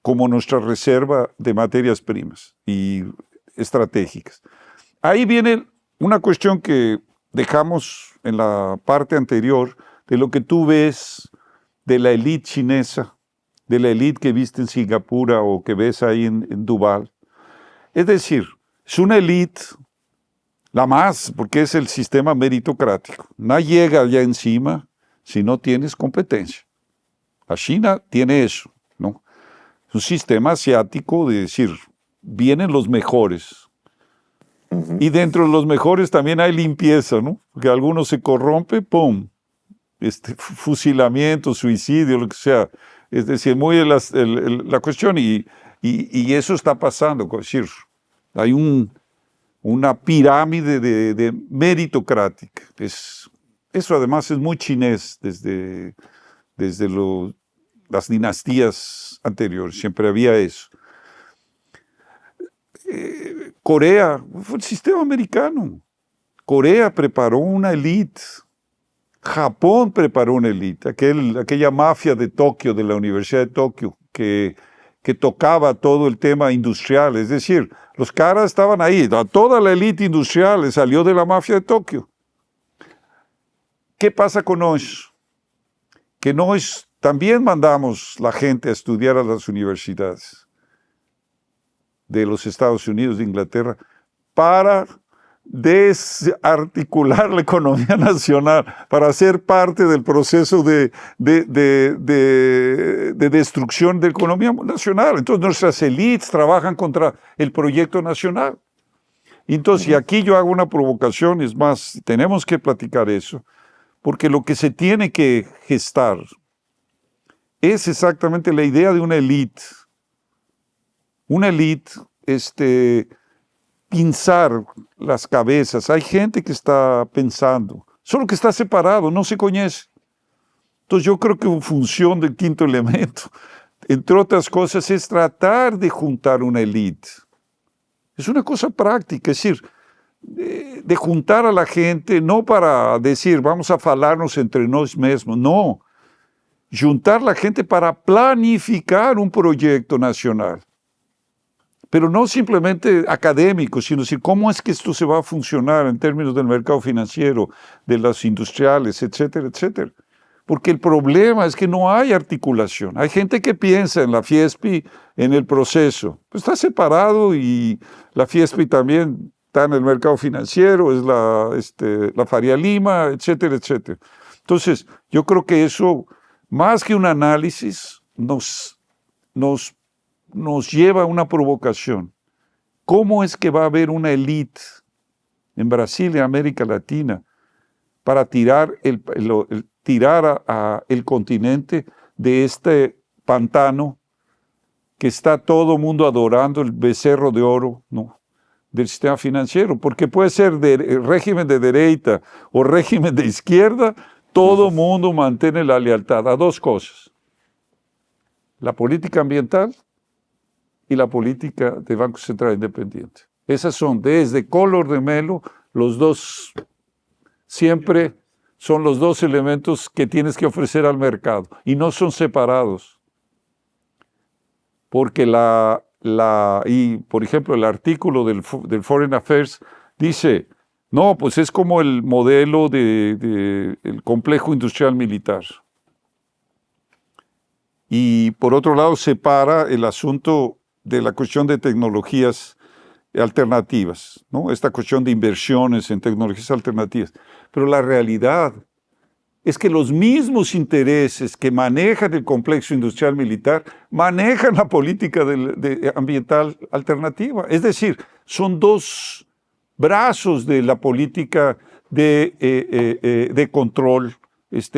como nuestra reserva de materias primas y estratégicas. Ahí viene una cuestión que dejamos en la parte anterior de lo que tú ves de la élite chinesa, de la élite que viste en Singapur o que ves ahí en Dubái. Es decir, es una élite, la más, porque es el sistema meritocrático. No llega allá encima si no tienes competencia. La China tiene eso, ¿no? Es un sistema asiático de decir, vienen los mejores. Y dentro de los mejores también hay limpieza, ¿no? Porque algunos se corrompe, ¡pum! Fusilamiento, suicidio, lo que sea. Es decir, muy la cuestión, y eso está pasando. Es decir, hay una pirámide de meritocrática. Eso además es muy chinés desde las dinastías anteriores, siempre había eso. Corea fue el sistema americano. Corea preparó una élite. Japón preparó una élite. Aquella mafia de Tokio, de la Universidad de Tokio, que tocaba todo el tema industrial. Es decir, los caras estaban ahí. Toda la élite industrial salió de la mafia de Tokio. ¿Qué pasa con nosotros? Que nosotros también mandamos la gente a estudiar a las universidades de los Estados Unidos, de Inglaterra, para desarticular la economía nacional, para ser parte del proceso de destrucción de la economía nacional. Entonces nuestras élites trabajan contra el proyecto nacional. Entonces, y aquí yo hago una provocación, es más, tenemos que platicar eso, porque lo que se tiene que gestar es exactamente la idea de una élite. Una élite, pinzar las cabezas. Hay gente que está pensando, solo que está separado, no se conoce. Entonces yo creo que una función del quinto elemento, entre otras cosas, es tratar de juntar una élite. Es una cosa práctica, es decir, de juntar a la gente, no para decir, vamos a falarnos entre nosotros mismos, no. Juntar la gente para planificar un proyecto nacional. Pero no simplemente académico, sino decir, ¿cómo es que esto se va a funcionar en términos del mercado financiero, de las industriales, etcétera, etcétera? Porque el problema es que no hay articulación. Hay gente que piensa en la FIESPI, en el proceso. Pues está separado y la FIESPI también está en el mercado financiero, es la Faria Lima, etcétera, etcétera. Entonces, yo creo que eso, más que un análisis, nos lleva a una provocación. ¿Cómo es que va a haber una élite en Brasil y en América Latina para tirar el continente de este pantano que está todo el mundo adorando, el becerro de oro, ¿no?, del sistema financiero? Porque puede ser régimen de derecha o régimen de izquierda, todo el mundo mantiene la lealtad a dos cosas: la política ambiental y la política de Banco Central Independiente. Esas son, desde Collor de Mello, los dos, siempre son los dos elementos que tienes que ofrecer al mercado, y no son separados. Porque por ejemplo, el artículo del Foreign Affairs dice, no, pues es como el modelo del complejo industrial militar. Y por otro lado separa el asunto de la cuestión de tecnologías alternativas, ¿no? Esta cuestión de inversiones en tecnologías alternativas. Pero la realidad es que los mismos intereses que manejan el complejo industrial militar manejan la política ambiental alternativa. Es decir, son dos brazos de la política de control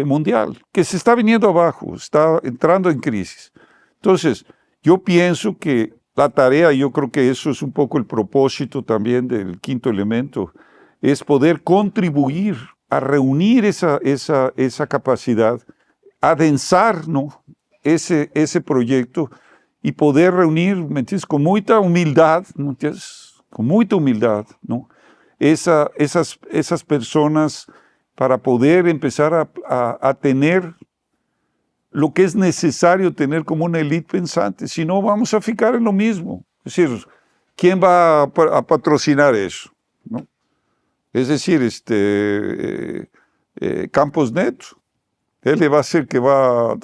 mundial, que se está viniendo abajo, está entrando en crisis. Entonces, yo pienso que la tarea, yo creo que eso es un poco el propósito también del quinto elemento, es poder contribuir a reunir esa capacidad, adensar, ¿no?, ese proyecto y poder reunir, ¿me entiendes?, con mucha humildad, ¿no?, con mucha humildad, ¿no?, esas personas para poder empezar a tener lo que es necesario tener como una élite pensante. Si no, vamos a ficar en lo mismo. Es decir, ¿quién va a patrocinar eso?, ¿no? Es decir, Campos Neto, él le va a hacer que va...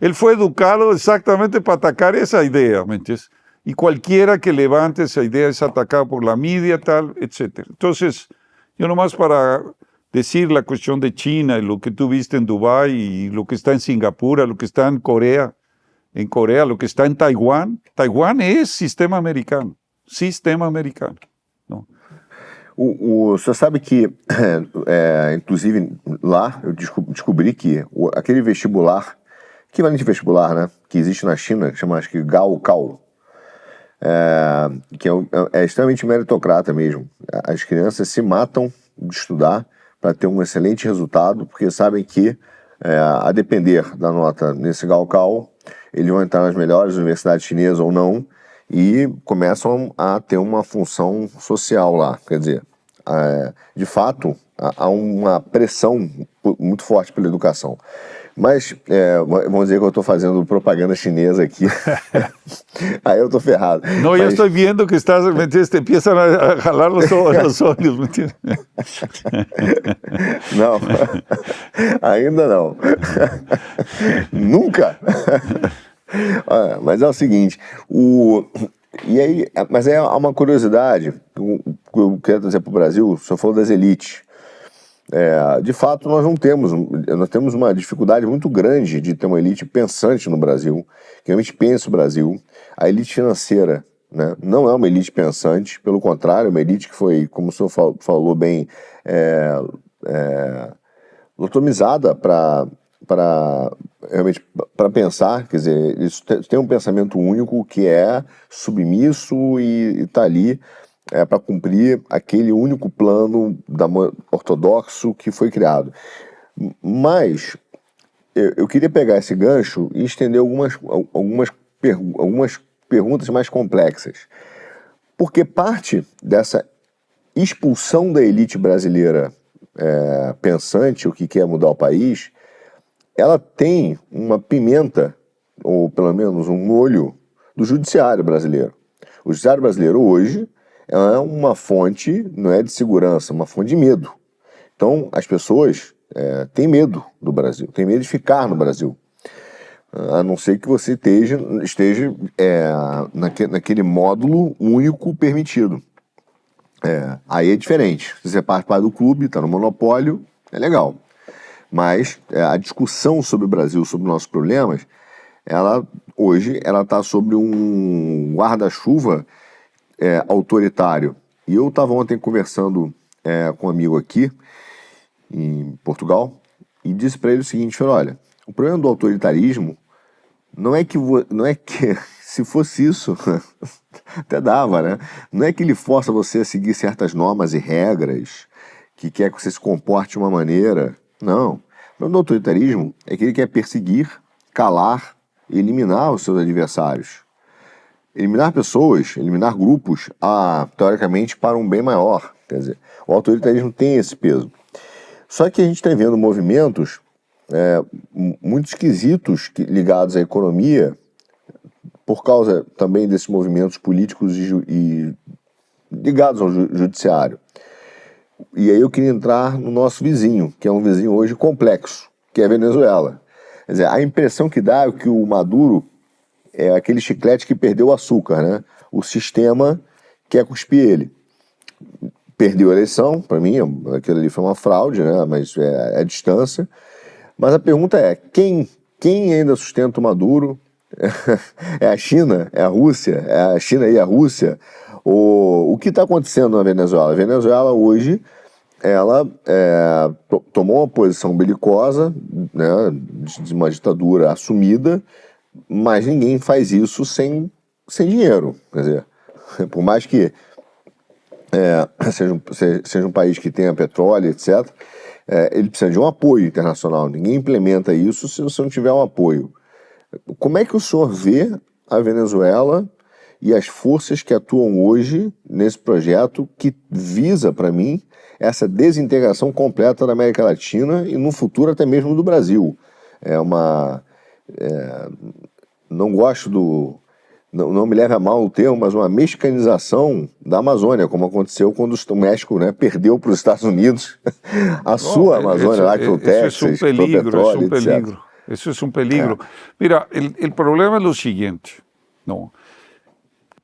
Él fue educado exactamente para atacar esa idea, ¿me entiendes? Y cualquiera que levante esa idea es atacado por la media, tal, etc. Entonces, yo nomás para decir la cuestión de China y lo que tú viste en Dubái y lo que está en Singapur, lo que está en Corea, en Corea, lo que está en Taiwán. Taiwán es sistema americano. Sistema americano. Não? O senhor sabe que, inclusive, lá eu descobri que aquele vestibular, equivalente vestibular, né, que existe na China, que chama, acho que Gaokao, que é extremamente meritocrata mesmo. As crianças se matam de estudar para ter um excelente resultado, porque sabem que, a depender da nota nesse Gaokao, eles vão entrar nas melhores universidades chinesas ou não, e começam a ter uma função social lá. Quer dizer, de fato, há uma pressão muito forte pela educação. Mas, vamos dizer que eu estou fazendo propaganda chinesa aqui. Aí eu estou ferrado. Não, eu estou vendo que estás, te empiezan a jalar los olhos, ¿me entiendes? Não, ainda não. Nunca. Mas é o seguinte, mas é uma curiosidade que eu quero trazer para o Brasil. O senhor falou das elites. De fato, nós temos uma dificuldade muito grande de ter uma elite pensante no Brasil, que realmente pensa o Brasil. A elite financeira, né, não é uma elite pensante, pelo contrário, é uma elite que foi, como o senhor falou bem, lotomizada para realmente para pensar. Quer dizer, eles têm um pensamento único que é submisso e está ali para cumprir aquele único plano ortodoxo que foi criado. Mas eu queria pegar esse gancho e estender algumas perguntas mais complexas. Porque parte dessa expulsão da elite brasileira pensante, o que quer mudar o país, ela tem uma pimenta, ou pelo menos um molho, do judiciário brasileiro. O judiciário brasileiro hoje é uma fonte, não é de segurança, uma fonte de medo. Então, as pessoas têm medo do Brasil, têm medo de ficar no Brasil. A não ser que você esteja naquele módulo único permitido. Aí é diferente. Se você parte do clube, está no monopólio, é legal. Mas a discussão sobre o Brasil, sobre nossos problemas, hoje ela está sobre um guarda-chuva autoritário. E eu estava ontem conversando com um amigo aqui, em Portugal, e disse para ele o seguinte: falei, olha, o problema do autoritarismo não é que se fosse isso, até dava, né? Não é que ele força você a seguir certas normas e regras, que quer que você se comporte de uma maneira. Não. O problema do autoritarismo é que ele quer perseguir, calar e eliminar os seus adversários. Eliminar pessoas, eliminar grupos, teoricamente, para um bem maior. Quer dizer, o autoritarismo tem esse peso. Só que a gente está vendo movimentos muito esquisitos ligados à economia, por causa também desses movimentos políticos e ligados ao judiciário. E aí eu queria entrar no nosso vizinho, que é um vizinho hoje complexo, que é a Venezuela. Quer dizer, a impressão que dá é que o Maduro é aquele chiclete que perdeu o açúcar, né? O sistema quer cuspir ele. Perdeu a eleição, para mim, aquilo ali foi uma fraude, né? Mas é a distância. Mas a pergunta é, quem ainda sustenta o Maduro? É a China? É a Rússia? É a China e a Rússia? O que está acontecendo na Venezuela? A Venezuela hoje, ela tomou uma posição belicosa, né, de uma ditadura assumida, mas ninguém faz isso sem dinheiro. Quer dizer, por mais que seja um país que tenha petróleo, etc., ele precisa de um apoio internacional. Ninguém implementa isso se você não tiver um apoio. Como é que o senhor vê a Venezuela e as forças que atuam hoje nesse projeto que visa, para mim, essa desintegração completa da América Latina e, no futuro, até mesmo do Brasil? Não gosto não me leve a mal o termo, mas uma mexicanização da Amazônia, como aconteceu quando o México, né, perdeu para os Estados Unidos a sua Amazônia, lá que foi o Texas, que foi o petróleo, etc. Eso es un peligro. Mira, el problema es lo siguiente, ¿no?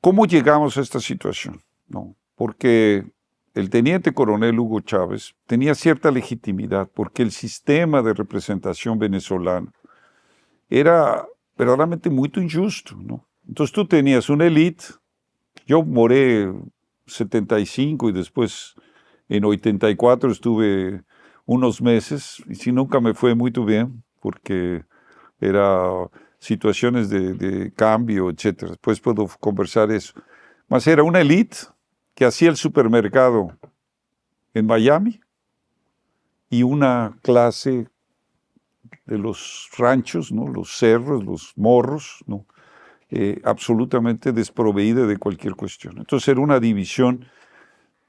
¿Cómo llegamos a esta situación? ¿No? Porque el teniente coronel Hugo Chávez tenía cierta legitimidad porque el sistema de representación venezolano era verdaderamente muy injusto, ¿no? Entonces tú tenías una élite, yo moré 75 y después en 84 estuve unos meses, y sí, nunca me fue muy bien, porque era situaciones de cambio, etcétera. Después puedo conversar eso. Mas era una élite que hacía el supermercado en Miami y una clase de los ranchos, ¿no? Los cerros, los morros, ¿no? Absolutamente desproveída de cualquier cuestión. Entonces era una división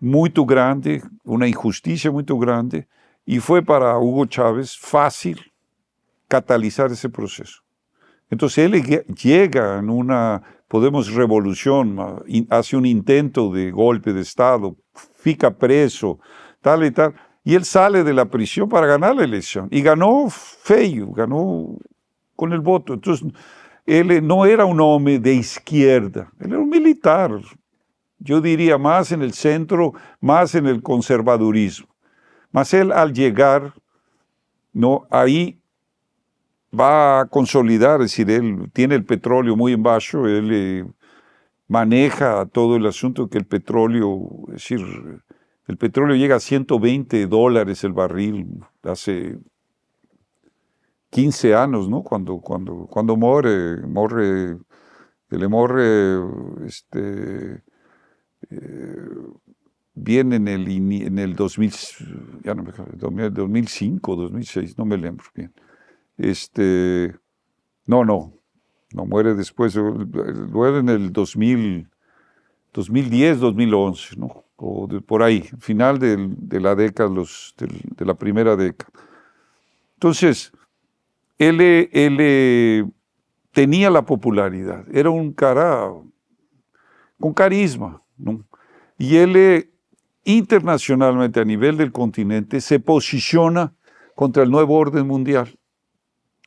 muy grande, una injusticia muy grande, y fue para Hugo Chávez fácil catalizar ese proceso. Entonces él llega en una, revolución, hace un intento de golpe de Estado, fica preso, tal y tal, y él sale de la prisión para ganar la elección, y ganó feo, ganó con el voto. Entonces él no era un hombre de izquierda, él era un militar, yo diría más en el centro, más en el conservadurismo. Mas él al llegar, ¿no? Ahí va a consolidar, es decir, él tiene el petróleo muy en bajo, él maneja todo el asunto que el petróleo, es decir, el petróleo llega a $120 el barril hace 15 años, ¿no? Cuando viene en el 2000, ya no me acuerdo, 2005, 2006, no me lembro bien. No muere después, muere en el 2010, 2011, ¿no? Por ahí, final de la década, de la primera década. Entonces, él tenía la popularidad, era un cara con carisma, ¿no? Y él internacionalmente a nivel del continente se posiciona contra el nuevo orden mundial.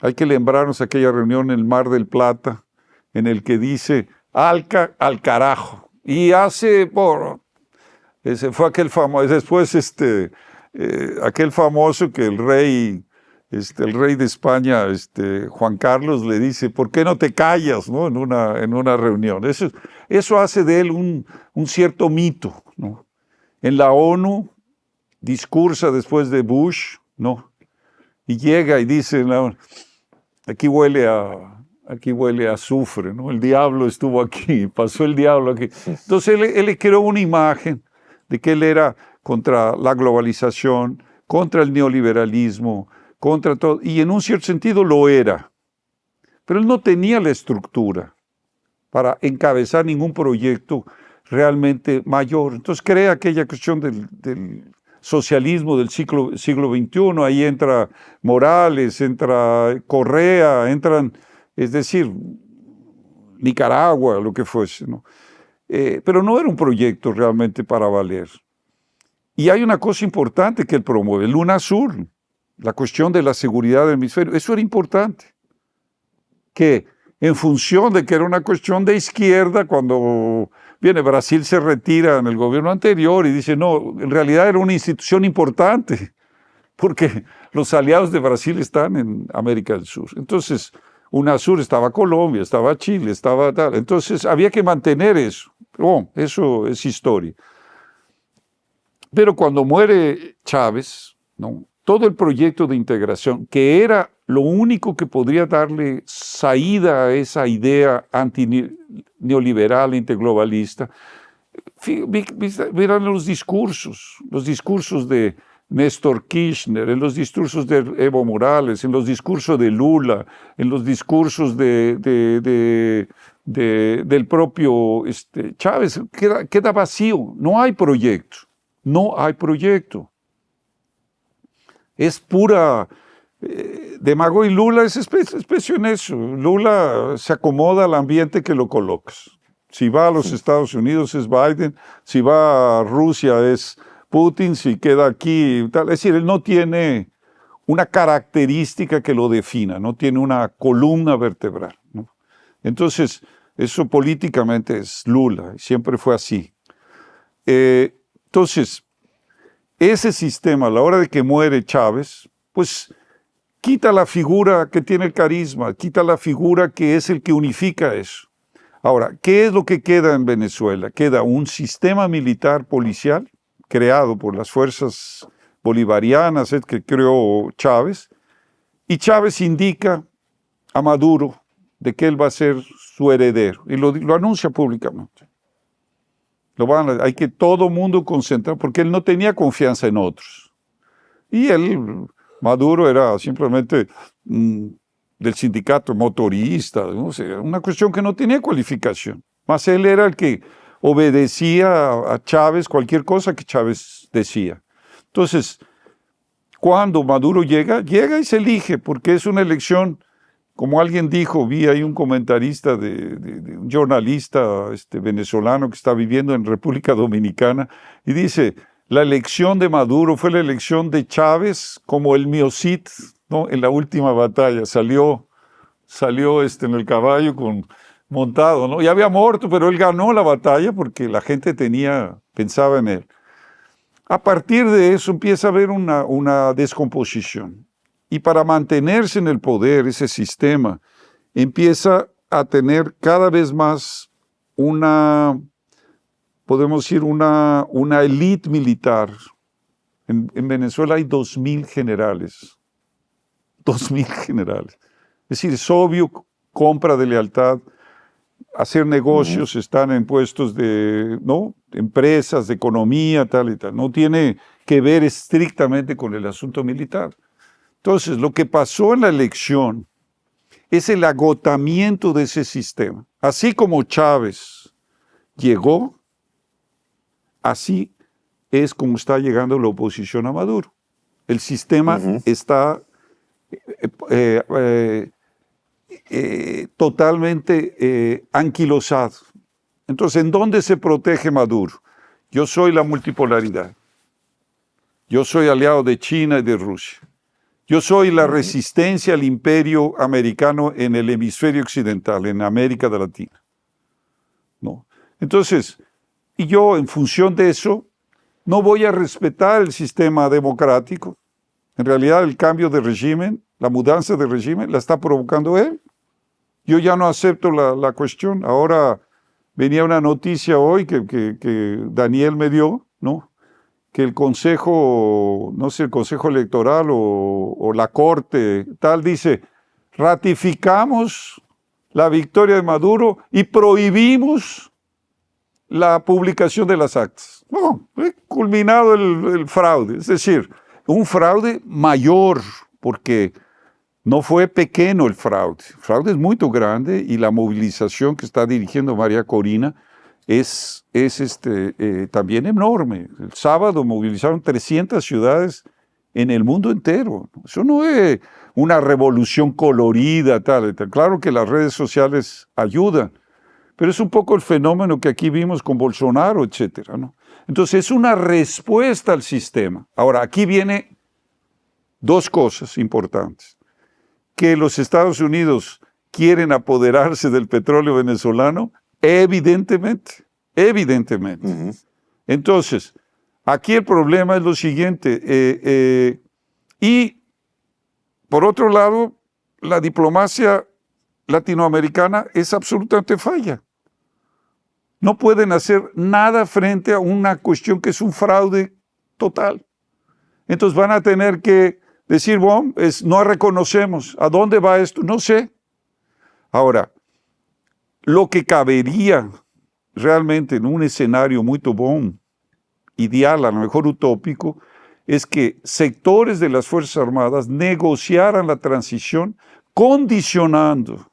Hay que lembrarnos aquella reunión en el Mar del Plata en el que dice al carajo, y ese fue aquel famoso, después aquel famoso que el rey de España, Juan Carlos, le dice, ¿por qué no te callas, ¿no? en una reunión? Eso hace de él un cierto mito, ¿no? En la ONU discursa después de Bush, ¿no? Y llega y dice, aquí huele a azufre, ¿no? El diablo estuvo aquí, pasó el diablo aquí. Entonces él creó una imagen de que él era contra la globalización, contra el neoliberalismo, contra todo, y en un cierto sentido lo era. Pero él no tenía la estructura para encabezar ningún proyecto realmente mayor. Entonces crea aquella cuestión del socialismo del siglo XXI, ahí entra Morales, entra Correa, es decir, Nicaragua, lo que fuese, ¿no? Pero no era un proyecto realmente para valer. Y hay una cosa importante que él promueve, el UNASUR, la cuestión de la seguridad del hemisferio, eso era importante, que en función de que era una cuestión de izquierda, cuando Brasil se retira en el gobierno anterior y dice, no, en realidad era una institución importante, porque los aliados de Brasil están en América del Sur. Entonces, UNASUR estaba Colombia, estaba Chile, estaba tal. Entonces, había que mantener eso. Eso es historia. Pero cuando muere Chávez, ¿no? Todo el proyecto de integración, que era lo único que podría darle salida a esa idea antineoliberal, antiglobalista, miran los discursos de Néstor Kirchner, en los discursos de Evo Morales, en los discursos de Lula, en los discursos del propio Chávez, queda vacío, no hay proyecto. Es pura demagogia, y Lula es especie en eso. Lula se acomoda al ambiente que lo colocas. Si va a los Estados Unidos es Biden, si va a Rusia es Putin, si queda aquí, tal. Es decir, él no tiene una característica que lo defina, no tiene una columna vertebral, ¿no? Entonces, eso políticamente es Lula, siempre fue así. Entonces, ese sistema, a la hora de que muere Chávez, pues quita la figura que tiene el carisma, quita la figura que es el que unifica eso. Ahora, ¿qué es lo que queda en Venezuela? Queda un sistema militar policial creado por las fuerzas bolivarianas que creó Chávez, y Chávez indica a Maduro de que él va a ser su heredero, y lo anuncia públicamente. Hay que todo mundo concentrar, porque él no tenía confianza en otros. Y él, Maduro, era simplemente del sindicato motorista, no sé, una cuestión que no tenía cualificación. Más él era el que obedecía a Chávez cualquier cosa que Chávez decía. Entonces, cuando Maduro llega y se elige, porque es una elección, como alguien dijo, vi ahí un comentarista de un jornalista venezolano que está viviendo en República Dominicana, y dice, la elección de Maduro fue la elección de Chávez como el Miocid, ¿no? En la última batalla, salió en el caballo montado, ¿no? Ya había muerto, pero él ganó la batalla porque la gente pensaba en él. A partir de eso empieza a haber una descomposición. Y para mantenerse en el poder, ese sistema empieza a tener cada vez más podemos decir, una élite militar. En Venezuela hay 2.000 generales. 2.000 generales. Es decir, es obvio, compra de lealtad, hacer negocios, están en puestos de empresas, de economía, tal y tal. No tiene que ver estrictamente con el asunto militar. Entonces, lo que pasó en la elección es el agotamiento de ese sistema. Así como Chávez llegó, así es como está llegando la oposición a Maduro. El sistema está totalmente anquilosado. Entonces, ¿en dónde se protege Maduro? Yo soy la multipolaridad. Yo soy aliado de China y de Rusia. Yo soy la resistencia al imperio americano en el hemisferio occidental, en América Latina. ¿No? Entonces, y yo en función de eso, no voy a respetar el sistema democrático. En realidad el cambio de régimen, la mudanza de régimen, la está provocando él. Yo ya no acepto la cuestión. Ahora venía una noticia hoy que Daniel me dio, ¿no? Que el Consejo, no sé, el Consejo Electoral o la Corte, tal, dice, ratificamos la victoria de Maduro y prohibimos la publicación de las actas. No, culminado el fraude, es decir, un fraude mayor, porque no fue pequeño el fraude es muy grande, y la movilización que está dirigiendo María Corina es también enorme. El sábado movilizaron 300 ciudades en el mundo entero. Eso no es una revolución colorida, tal. Claro que las redes sociales ayudan, pero es un poco el fenómeno que aquí vimos con Bolsonaro, etcétera, ¿no? Entonces es una respuesta al sistema. Ahora, aquí viene dos cosas importantes. Que los Estados Unidos quieren apoderarse del petróleo venezolano, evidentemente. Entonces, aquí el problema es lo siguiente, y por otro lado, la diplomacia latinoamericana es absolutamente falla. No pueden hacer nada frente a una cuestión que es un fraude total. Entonces van a tener que decir, bueno, no reconocemos. ¿A dónde va esto? No sé. Ahora, lo que cabería realmente en un escenario muy bon, ideal, a lo mejor utópico, es que sectores de las Fuerzas Armadas negociaran la transición condicionando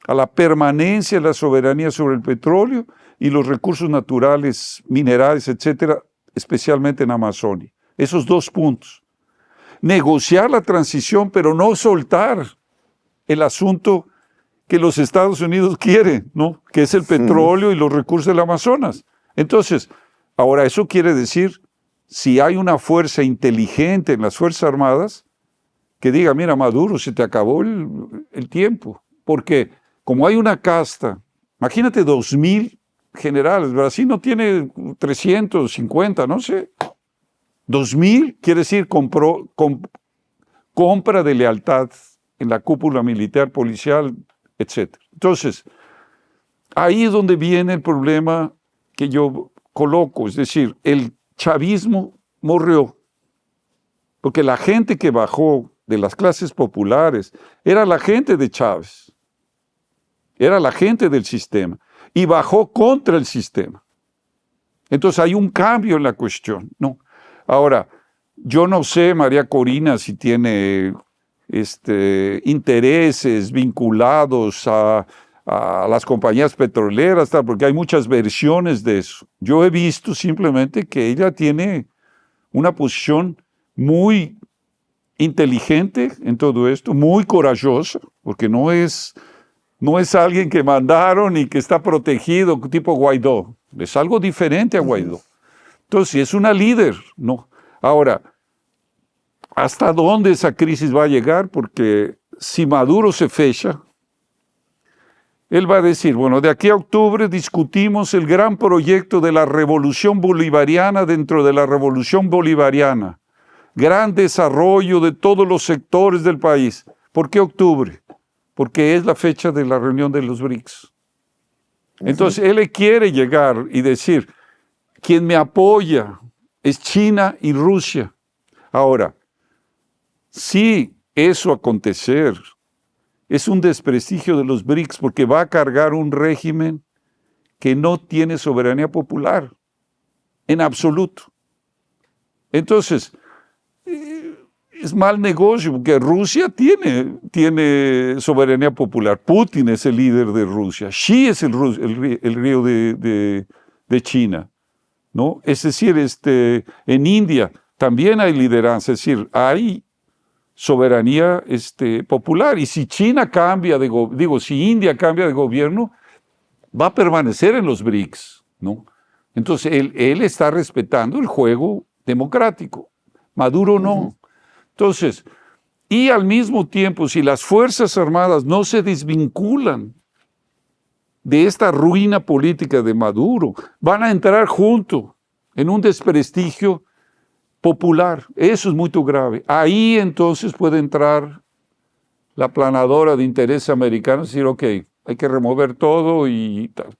a la permanencia de la soberanía sobre el petróleo y los recursos naturales, minerales, etcétera, especialmente en Amazonia. Esos dos puntos. Negociar la transición, pero no soltar el asunto que los Estados Unidos quieren, ¿no? Que es el petróleo y los recursos del Amazonas. Entonces, ahora eso quiere decir, si hay una fuerza inteligente en las Fuerzas Armadas, que diga, mira, Maduro, se te acabó el tiempo. Porque como hay una casta, imagínate 2.000 generales, Brasil no tiene 350, no sé. 2.000 quiere decir compra de lealtad en la cúpula militar, policial, etc. Entonces, ahí es donde viene el problema que yo coloco, es decir, el chavismo murió, porque la gente que bajó de las clases populares era la gente de Chávez, era la gente del sistema, y bajó contra el sistema. Entonces hay un cambio en la cuestión, ¿no? Ahora, yo no sé, María Corina, si tiene intereses vinculados a las compañías petroleras, tal, porque hay muchas versiones de eso. Yo he visto simplemente que ella tiene una posición muy inteligente en todo esto, muy corajosa, porque no es alguien que mandaron y que está protegido, tipo Guaidó. Es algo diferente a Guaidó. Entonces, es una líder, ¿no? Ahora, ¿hasta dónde esa crisis va a llegar? Porque si Maduro se fecha, él va a decir, bueno, de aquí a octubre discutimos el gran proyecto de la revolución bolivariana dentro de la revolución bolivariana. Gran desarrollo de todos los sectores del país. ¿Por qué octubre? Porque es la fecha de la reunión de los BRICS. Entonces, él le quiere llegar y decir, quien me apoya es China y Rusia. Ahora, si eso acontecer, es un desprestigio de los BRICS porque va a cargar un régimen que no tiene soberanía popular, en absoluto. Entonces, es mal negocio porque Rusia tiene soberanía popular. Putin es el líder de Rusia. Xi es el río de China, ¿no? Es decir, en India también hay lideranza, es decir, hay soberanía popular. Y si China cambia si India cambia de gobierno, va a permanecer en los BRICS, ¿no? Entonces, él está respetando el juego democrático. Maduro no. Entonces, y al mismo tiempo, si las Fuerzas Armadas no se desvinculan de esta ruina política de Maduro, van a entrar juntos en un desprestigio popular. Eso es muy grave. Ahí entonces puede entrar la planadora de interés americano y decir, ok, hay que remover todo y tal.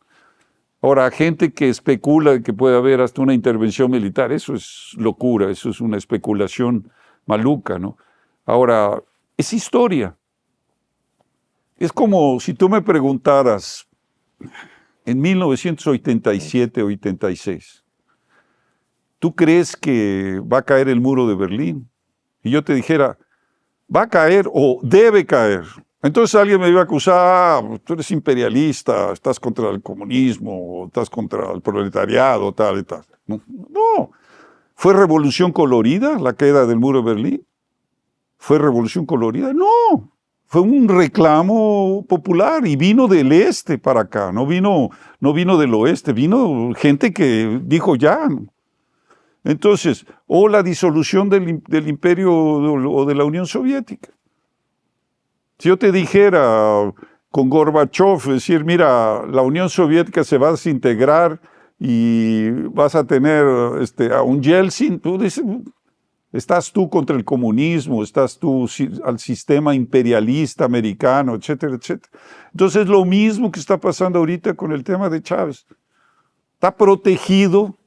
Ahora, gente que especula que puede haber hasta una intervención militar, eso es locura, eso es una especulación maluca, ¿no? Ahora, es historia. Es como si tú me preguntaras en 1987 o 86, ¿tú crees que va a caer el muro de Berlín? Y yo te dijera, va a caer o debe caer. Entonces alguien me iba a acusar, tú eres imperialista, estás contra el comunismo, estás contra el proletariado, tal y tal. No. ¿Fue revolución colorida la caída del muro de Berlín? ¿Fue revolución colorida? No. Fue un reclamo popular y vino del este para acá, no vino del oeste, vino gente que dijo ya. Entonces, o la disolución del imperio o de la Unión Soviética. Si yo te dijera con Gorbachev, decir, mira, la Unión Soviética se va a desintegrar y vas a tener a un Yeltsin, tú dices, estás tú contra el comunismo, estás tú al sistema imperialista americano, etcétera, etcétera. Entonces es lo mismo que está pasando ahorita con el tema de Chávez. Está protegido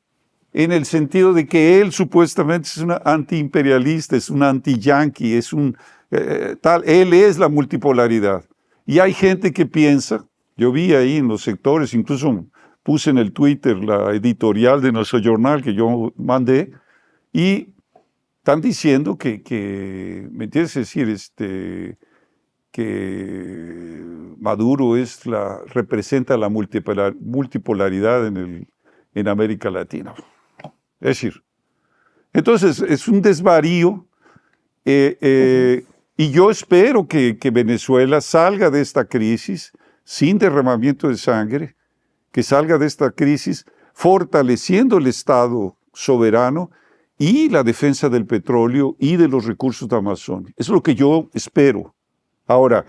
en el sentido de que él supuestamente es un antiimperialista, es un anti-yanqui, es un él es la multipolaridad. Y hay gente que piensa, yo vi ahí en los sectores, incluso puse en el Twitter la editorial de nuestro jornal que yo mandé, y están diciendo que ¿me entiendes? Es decir, que Maduro representa la multipolaridad en América Latina. Es decir, entonces es un desvarío. Y yo espero que Venezuela salga de esta crisis sin derramamiento de sangre, que salga de esta crisis fortaleciendo el Estado soberano y la defensa del petróleo y de los recursos de Amazonia. Eso es lo que yo espero. Ahora,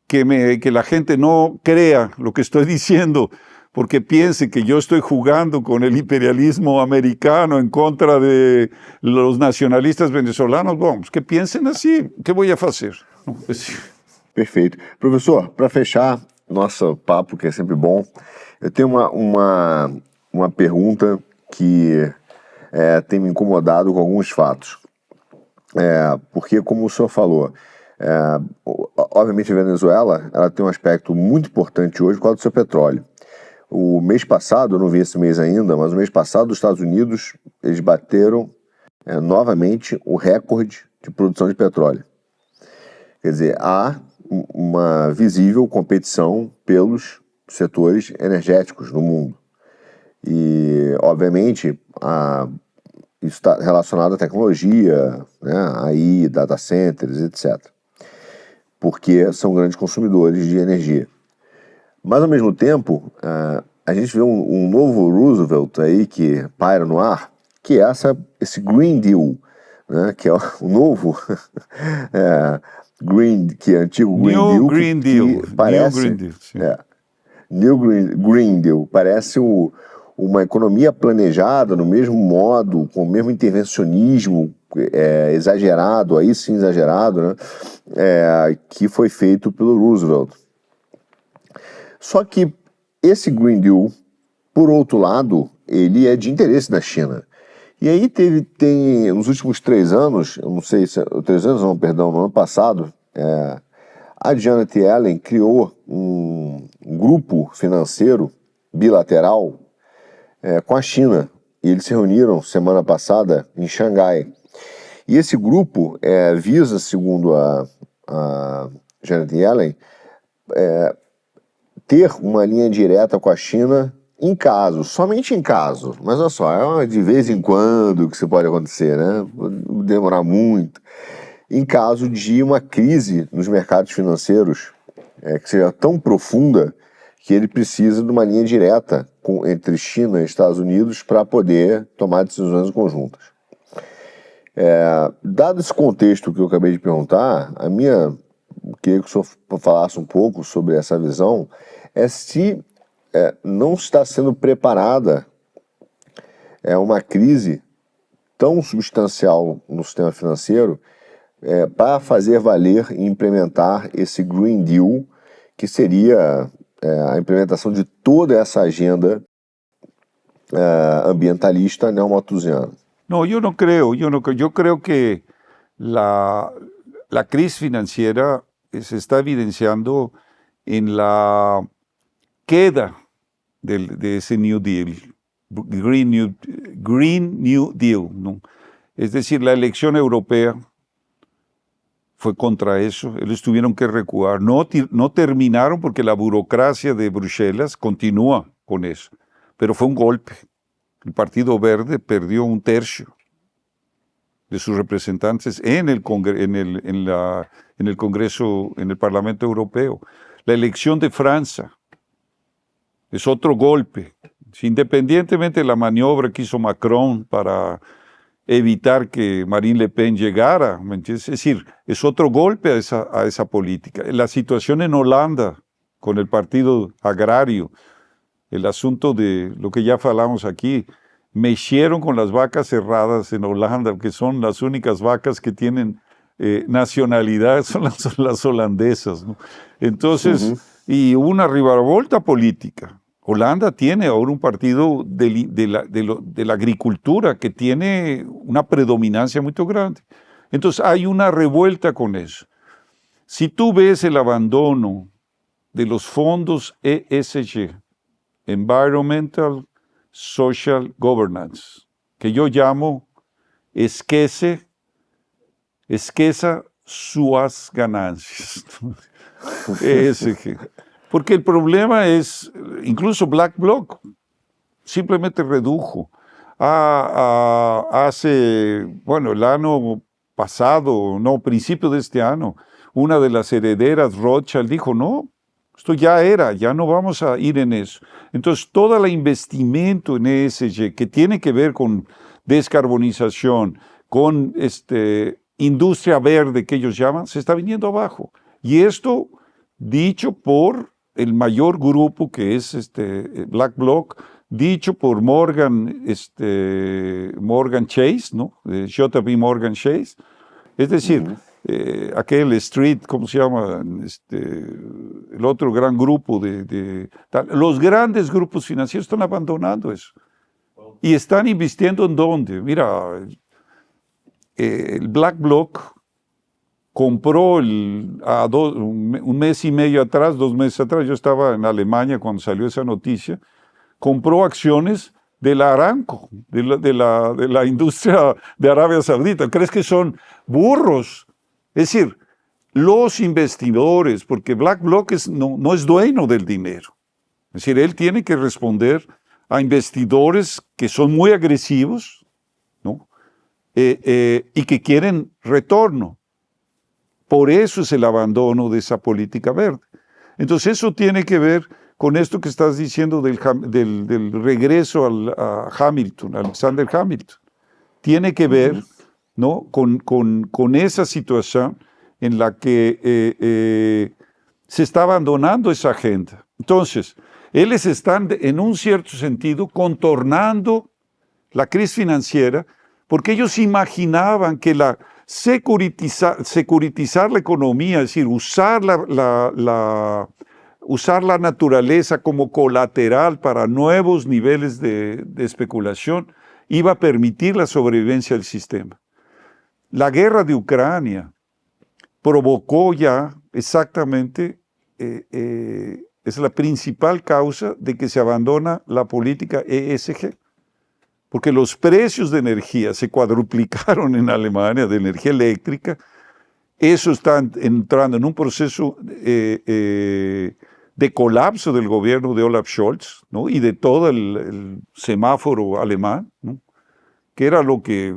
que la gente no crea lo que estoy diciendo, porque piense que yo estoy jugando con el imperialismo americano en contra de los nacionalistas venezolanos, vamos, que piensen assim, que voy a hacer? Perfeito. Professor, para fechar nosso papo, que é sempre bom, eu tenho uma pergunta que tem me incomodado com alguns fatos. Porque, como o senhor falou, obviamente a Venezuela ela tem um aspecto muito importante hoje por causa do seu petróleo. O mês passado, eu não vi esse mês ainda, mas o mês passado os Estados Unidos eles bateram novamente o recorde de produção de petróleo. Quer dizer, há uma visível competição pelos setores energéticos no mundo. E, obviamente, isso está relacionado à tecnologia, né, AI, data centers, etc. Porque são grandes consumidores de energia. Mas, ao mesmo tempo, a gente vê um novo Roosevelt aí que paira no ar, que é esse Green Deal, né, que é o novo que é antigo Green New Deal. Green Deal. Que parece, New Green Deal, sim. New Green Deal. Parece uma economia planejada no mesmo modo, com o mesmo intervencionismo exagerado, aí sim exagerado, né, que foi feito pelo Roosevelt. Só que esse Green Deal, por outro lado, ele é de interesse da China. E aí tem nos últimos 3 anos, eu não sei se... 3 anos não, perdão, no ano passado, a Janet Yellen criou um grupo financeiro bilateral com a China. E eles se reuniram semana passada em Xangai. E esse grupo visa, segundo a Janet Yellen, ter uma linha direta com a China em caso, somente em caso, mas olha só, de vez em quando que isso pode acontecer, né? Demorar muito. Em caso de uma crise nos mercados financeiros que seja tão profunda que ele precisa de uma linha direta entre China e Estados Unidos para poder tomar decisões conjuntas. Dado esse contexto que eu acabei de perguntar, queria que o senhor falasse um pouco sobre essa visão, se não está sendo preparada uma crise tão substancial no sistema financeiro para fazer valer e implementar esse Green Deal, que seria a implementação de toda essa agenda ambientalista neomalthusiana. No, yo no creo. Yo creo que la crisis financiera se está evidenciando en la queda de ese New Deal, Green New Deal, ¿no? Es decir, la elección europea fue contra eso, ellos tuvieron que recuar, no terminaron porque la burocracia de Bruselas continúa con eso, pero fue un golpe. El Partido Verde perdió 1/3 de sus representantes en el Congreso, en el Parlamento Europeo. La elección de Francia es otro golpe. Independientemente de la maniobra que hizo Macron para evitar que Marine Le Pen llegara, ¿me entiendes? Es decir, es otro golpe a esa política. La situación en Holanda con el Partido Agrario, el asunto de lo que ya hablamos aquí, mexieron con las vacas cerradas en Holanda, que son las únicas vacas que tienen nacionalidad, son las holandesas, ¿no? Entonces, y hubo una reviravolta política. Holanda tiene ahora un partido de la agricultura que tiene una predominancia muy grande. Entonces hay una revuelta con eso. Si tú ves el abandono de los fondos ESG, Environmental Social Governance, que yo llamo esqueza sus ganancias. ESG. Porque el problema es, incluso Black Bloc simplemente redujo. El año pasado, principio de este año, una de las herederas, Rothschild, dijo, no, esto ya no vamos a ir en eso. Entonces, todo el investimento en ESG, que tiene que ver con descarbonización, con industria verde, que ellos llaman, se está viniendo abajo. Y esto dicho por el mayor grupo que es BlackBlock, dicho por Morgan Chase, ¿no? JP Morgan Chase. Es decir, aquel Street, ¿cómo se llama? El otro gran grupo los grandes grupos financieros están abandonando eso. Y están invirtiendo en dónde. Mira, el BlackBlock compró un mes y medio atrás, 2 meses atrás, yo estaba en Alemania cuando salió esa noticia, compró acciones de la Aramco, de la industria de Arabia Saudita. ¿Crees que son burros? Es decir, los investidores, porque BlackBlock no es dueño del dinero. Es decir, él tiene que responder a investidores que son muy agresivos, ¿no? Y que quieren retorno. Por eso es el abandono de esa política verde. Entonces eso tiene que ver con esto que estás diciendo del regreso a Hamilton, Alexander Hamilton. Tiene que ver, ¿no? con esa situación en la que se está abandonando esa agenda. Entonces, ellos están en un cierto sentido contornando la crisis financiera porque ellos imaginaban que securitizar la economía, es decir, usar la naturaleza como colateral para nuevos niveles de especulación, iba a permitir la sobrevivencia del sistema. La guerra de Ucrania provocó ya exactamente, es la principal causa de que se abandona la política ESG. Porque los precios de energía se cuadruplicaron en Alemania, de energía eléctrica. Eso está entrando en un proceso de colapso del gobierno de Olaf Scholz, ¿no? Y de todo el semáforo alemán, ¿no? Que era lo que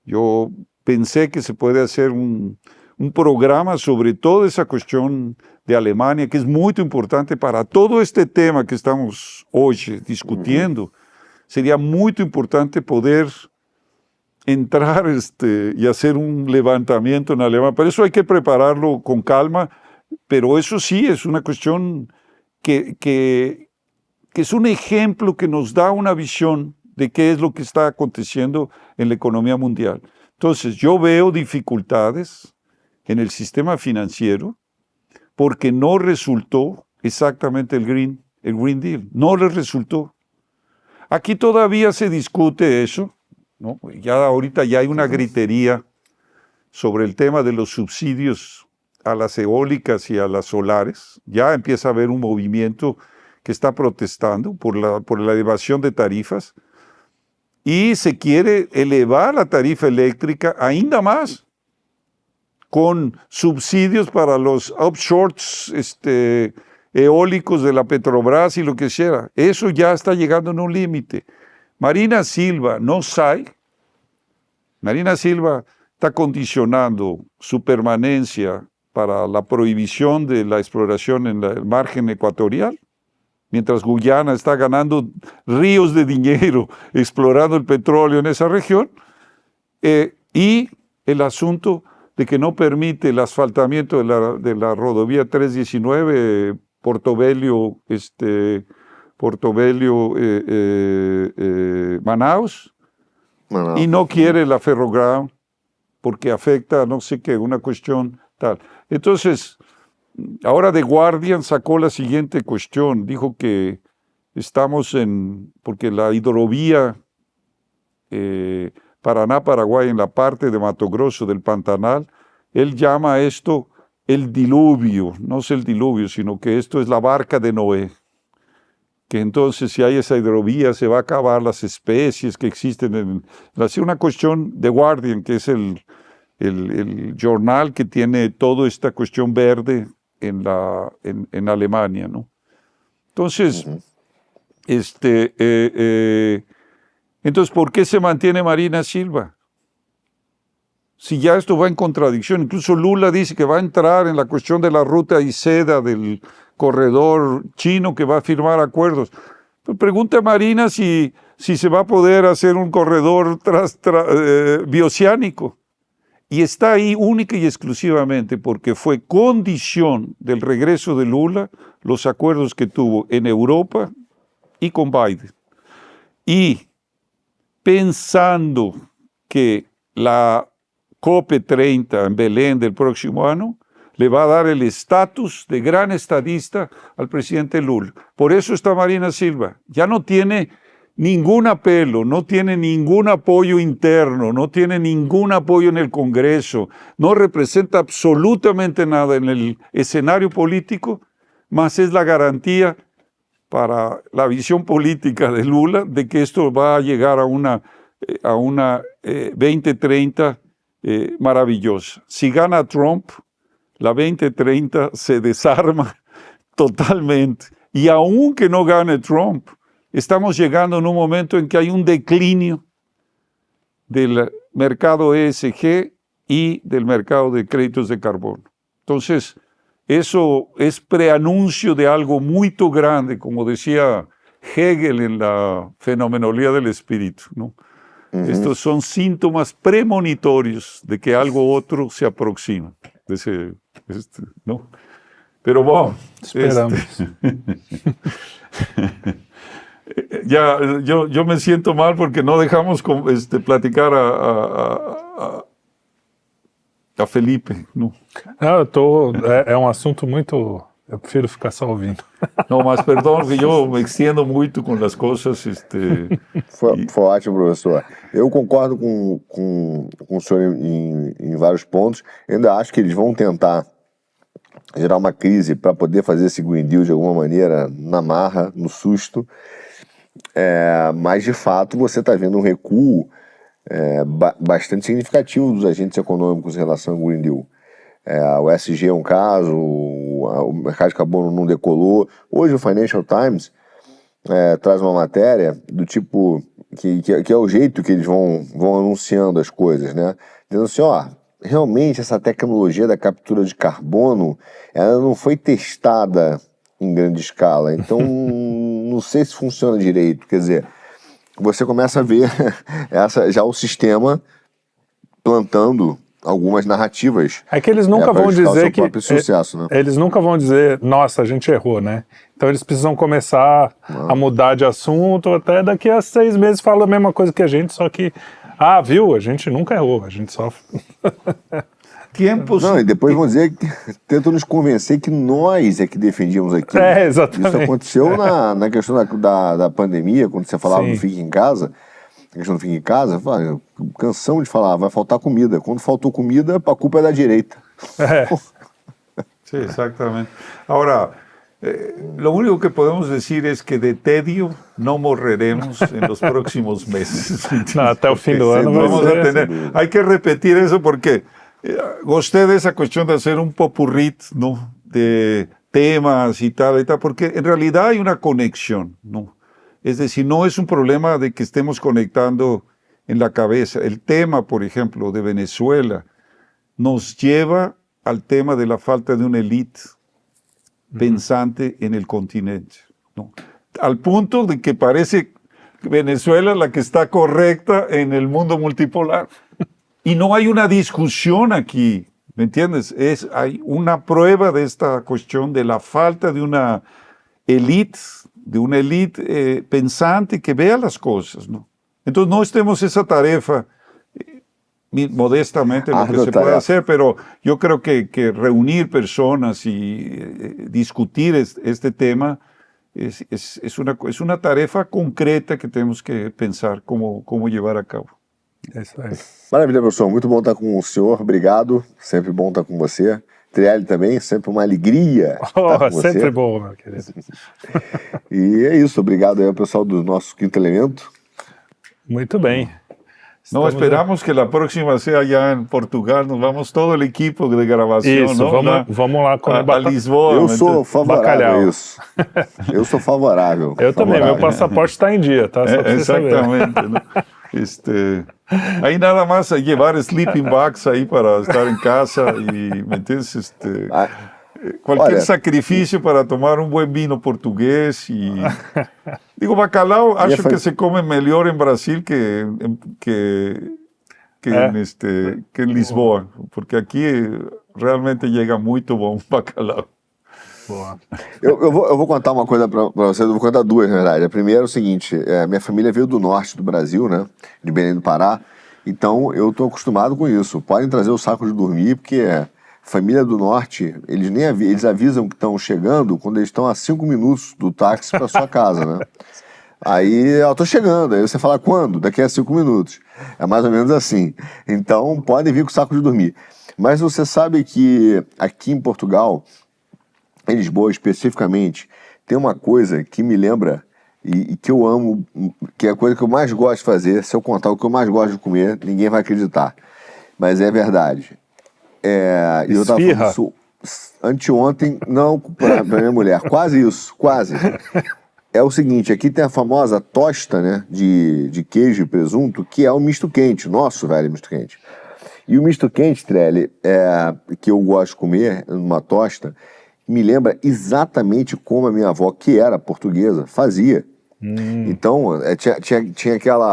yo pensé que se puede hacer un programa sobre toda esa cuestión de Alemania, que es muy importante para todo este tema que estamos hoy discutiendo. Sería muy importante poder entrar y hacer un levantamiento en Alemania. Pero eso hay que prepararlo con calma, pero eso sí es una cuestión que es un ejemplo que nos da una visión de qué es lo que está aconteciendo en la economía mundial. Entonces, yo veo dificultades en el sistema financiero porque no resultó exactamente el Green Deal. No les resultó. Aquí todavía se discute eso, ¿no? Ya ahorita ya hay una gritería sobre el tema de los subsidios a las eólicas y a las solares. Ya empieza a haber un movimiento que está protestando por la elevación de tarifas y se quiere elevar la tarifa eléctrica ainda más con subsidios para los offshores eólicos de la Petrobras y lo que sea. Eso ya está llegando en un límite. Marina Silva está condicionando su permanencia para la prohibición de la exploración en el margen ecuatorial, mientras Guyana está ganando ríos de dinero explorando el petróleo en esa región, y el asunto de que no permite el asfaltamiento de la rodovía 319 Manaus, y no quiere la Ferroground porque afecta, no sé qué, una cuestión tal. Entonces, ahora The Guardian sacó la siguiente cuestión, dijo que porque la hidrovía Paraná-Paraguay en la parte de Mato Grosso del Pantanal, él llama a esto el diluvio, no es el diluvio, sino que esto es la barca de Noé, que entonces si hay esa hidrovía se va a acabar las especies que existen así una cuestión de Guardian, que es el jornal que tiene toda esta cuestión verde en Alemania, ¿no? Entonces, entonces, ¿por qué se mantiene Marina Silva? Si ya esto va en contradicción, incluso Lula dice que va a entrar en la cuestión de la ruta y seda del corredor chino, que va a firmar acuerdos. Pero pregunta a Marina si se va a poder hacer un corredor bioceánico. y está ahí única y exclusivamente porque fue condición del regreso de Lula los acuerdos que tuvo en Europa y con Biden. Y pensando que la COP30 en Belén del próximo año le va a dar el estatus de gran estadista al presidente Lula. Por eso está Marina Silva. Ya no tiene ningún apelo, no tiene ningún apoyo interno, no tiene ningún apoyo en el Congreso, no representa absolutamente nada en el escenario político, más es la garantía para la visión política de Lula de que esto va a llegar a una 2030 maravillosa. Si gana Trump, la 2030 se desarma totalmente. Y aunque no gane Trump, estamos llegando en un momento en que hay un declinio del mercado ESG y del mercado de créditos de carbono. Entonces, eso es preanuncio de algo muy grande, como decía Hegel en la fenomenología del espíritu, ¿no? Estos son síntomas premonitorios de que algo otro se aproxima. ¿No? Pero bueno, esperamos. Ya, yo me siento mal porque no dejamos platicar a Felipe. Não. É um assunto muito... Eu prefiro ficar só ouvindo. Não, mas perdão que eu me extiendo muito com as coisas. Foi ótimo, professor. Eu concordo com o senhor em vários pontos. Eu ainda acho que eles vão tentar gerar uma crise para poder fazer esse Green Deal de alguma maneira na marra, no susto. Mas, de fato, você está vendo um recuo bastante significativo dos agentes econômicos em relação ao Green Deal. O ESG é um caso, o mercado de carbono não decolou. Hoje o Financial Times traz uma matéria do tipo, que é o jeito que eles vão anunciando as coisas, né? Dizendo assim, realmente essa tecnologia da captura de carbono, ela não foi testada em grande escala, então não sei se funciona direito. Quer dizer, você começa a ver já o sistema plantando algumas narrativas. É que eles nunca vão dizer que sucesso, né? Eles nunca vão dizer, nossa, a gente errou, né? Então eles precisam começar a mudar de assunto, até daqui a 6 meses fala a mesma coisa que a gente, só que, viu, a gente nunca errou, a gente só... Não, e depois vão dizer que tentam nos convencer que nós é que defendíamos aquilo. Exatamente. Isso aconteceu na questão da pandemia, quando você falava do Fique em Casa. A questão do Fique em Casa, canção de falar, vai faltar comida. Quando faltou comida, a culpa é da direita. Sí, exactamente. Ahora, lo único que podemos decir es que de tedio no morreremos en los próximos meses. No, hasta el fin del año vamos a tener. Hay que repetir eso porque gosté de esa cuestión de hacer un popurrí, ¿no? De temas y tal, porque en realidad hay una conexión, ¿no? Es decir, no es un problema de que estemos conectando en la cabeza. El tema, por ejemplo, de Venezuela nos lleva al tema de la falta de una élite pensante en el continente, ¿no? Al punto de que parece Venezuela la que está correcta en el mundo multipolar. Y no hay una discusión aquí, ¿me entiendes? Hay una prueba de esta cuestión de la falta de una élite, pensante que vea las cosas, ¿no? Entonces no estemos esa tarefa modestamente lo que se puede hacer, pero yo creo que reunir personas y discutir este tema es una tarefa concreta que tenemos que pensar cómo llevar a cabo. É isso aí. Maravilha, professor. Muito bom estar com o senhor. Obrigado. Sempre bom estar com você. Trielli também, sempre uma alegria estar com você. Sempre bom, meu querido. E é isso. Obrigado aí ao pessoal do nosso Quinto Elemento. Muito bem. No, esperamos que la próxima sea ya en Portugal. Nos vamos todo el equipo de grabación, isso, ¿no? Vamos lá comer a Lisboa. Eu sou favorável a isso. Eu sou favorável. Eu também. Meu passaporte está em dia, tá? Só pra você exactamente. ¿No? Hay nada más a llevar sleeping bags ahí para estar en casa y, ¿me entiendes? Cualquier sacrificio para tomar un buen vino portugués y... Digo, bacalao, acho que se come mejor en Brasil que que em Lisboa, porque aqui realmente chega muito bom bacalhau. Boa. Eu vou contar uma coisa para vocês, eu vou contar duas, na verdade. A primeira é o seguinte, minha família veio do norte do Brasil, né, de Belém do Pará, então eu estou acostumado com isso. Podem trazer o saco de dormir, porque família do norte, eles avisam que estão chegando quando eles estão a 5 minutos do táxi para sua casa, né? Aí eu tô chegando, aí você fala quando? Daqui a 5 minutos. É mais ou menos assim. Então podem vir com o saco de dormir. Mas você sabe que aqui em Portugal, em Lisboa especificamente, tem uma coisa que me lembra e que eu amo, que é a coisa que eu mais gosto de fazer. Se eu contar o que eu mais gosto de comer, ninguém vai acreditar. Mas é verdade. E eu tava falando isso anteontem, não para minha mulher, quase isso, quase. É o seguinte, aqui tem a famosa tosta, né, de queijo e presunto, que é o misto quente, nosso velho misto quente. E o misto quente, Trelli, que eu gosto de comer numa tosta, me lembra exatamente como a minha avó, que era portuguesa, fazia. Então, tinha aquele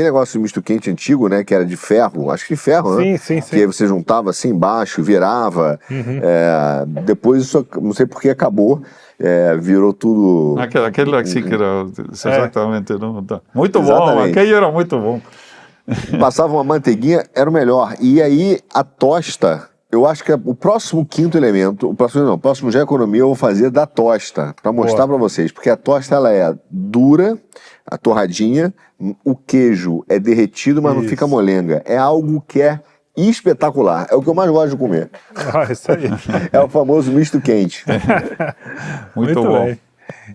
negócio de misto quente antigo, né, que era de ferro, acho que de ferro, né? Sim. Que aí você juntava assim embaixo, virava. Depois isso, não sei por que acabou, virou tudo... Aquele assim que era exatamente, não? Muito Exatamente. bom, aquele era muito bom. Passava uma manteiguinha, era o melhor. E aí, a tosta, eu acho que o próximo quinto elemento, o próximo Já Economia eu vou fazer da tosta, para mostrar para vocês. Porque a tosta, ela é dura, a torradinha, o queijo é derretido, mas não fica molenga. É algo que é espetacular. É o que eu mais gosto de comer. Isso aí. É o famoso misto quente. Muito bom. Bem.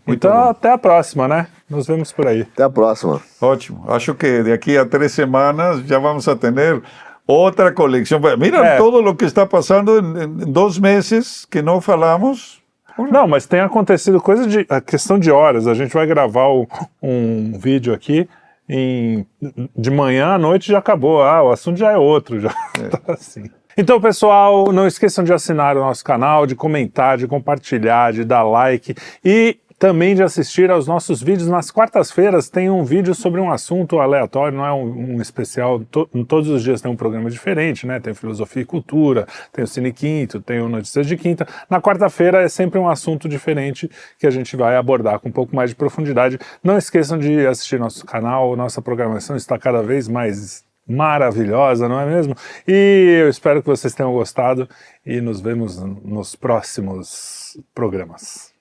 Então, até a próxima, né? Nos vemos por aí. Até a próxima. Ótimo. Acho que de aqui a 3 semanas já vamos a ter outra coleção. Mira todo o que está passando em 2 meses que não falamos. Não, mas tem acontecido coisa a questão de horas. A gente vai gravar um vídeo aqui de manhã à noite já acabou. O assunto já é outro, já tá assim. Então, pessoal, não esqueçam de assinar o nosso canal, de comentar, de compartilhar, de dar like e também de assistir aos nossos vídeos. Nas quartas-feiras tem um vídeo sobre um assunto aleatório, não é um especial. Todos os dias tem um programa diferente, né? Tem Filosofia e Cultura, tem o Cine Quinto, tem o Notícias de Quinta. Na quarta-feira é sempre um assunto diferente que a gente vai abordar com um pouco mais de profundidade. Não esqueçam de assistir nosso canal, nossa programação está cada vez mais maravilhosa, não é mesmo? E eu espero que vocês tenham gostado e nos vemos nos próximos programas.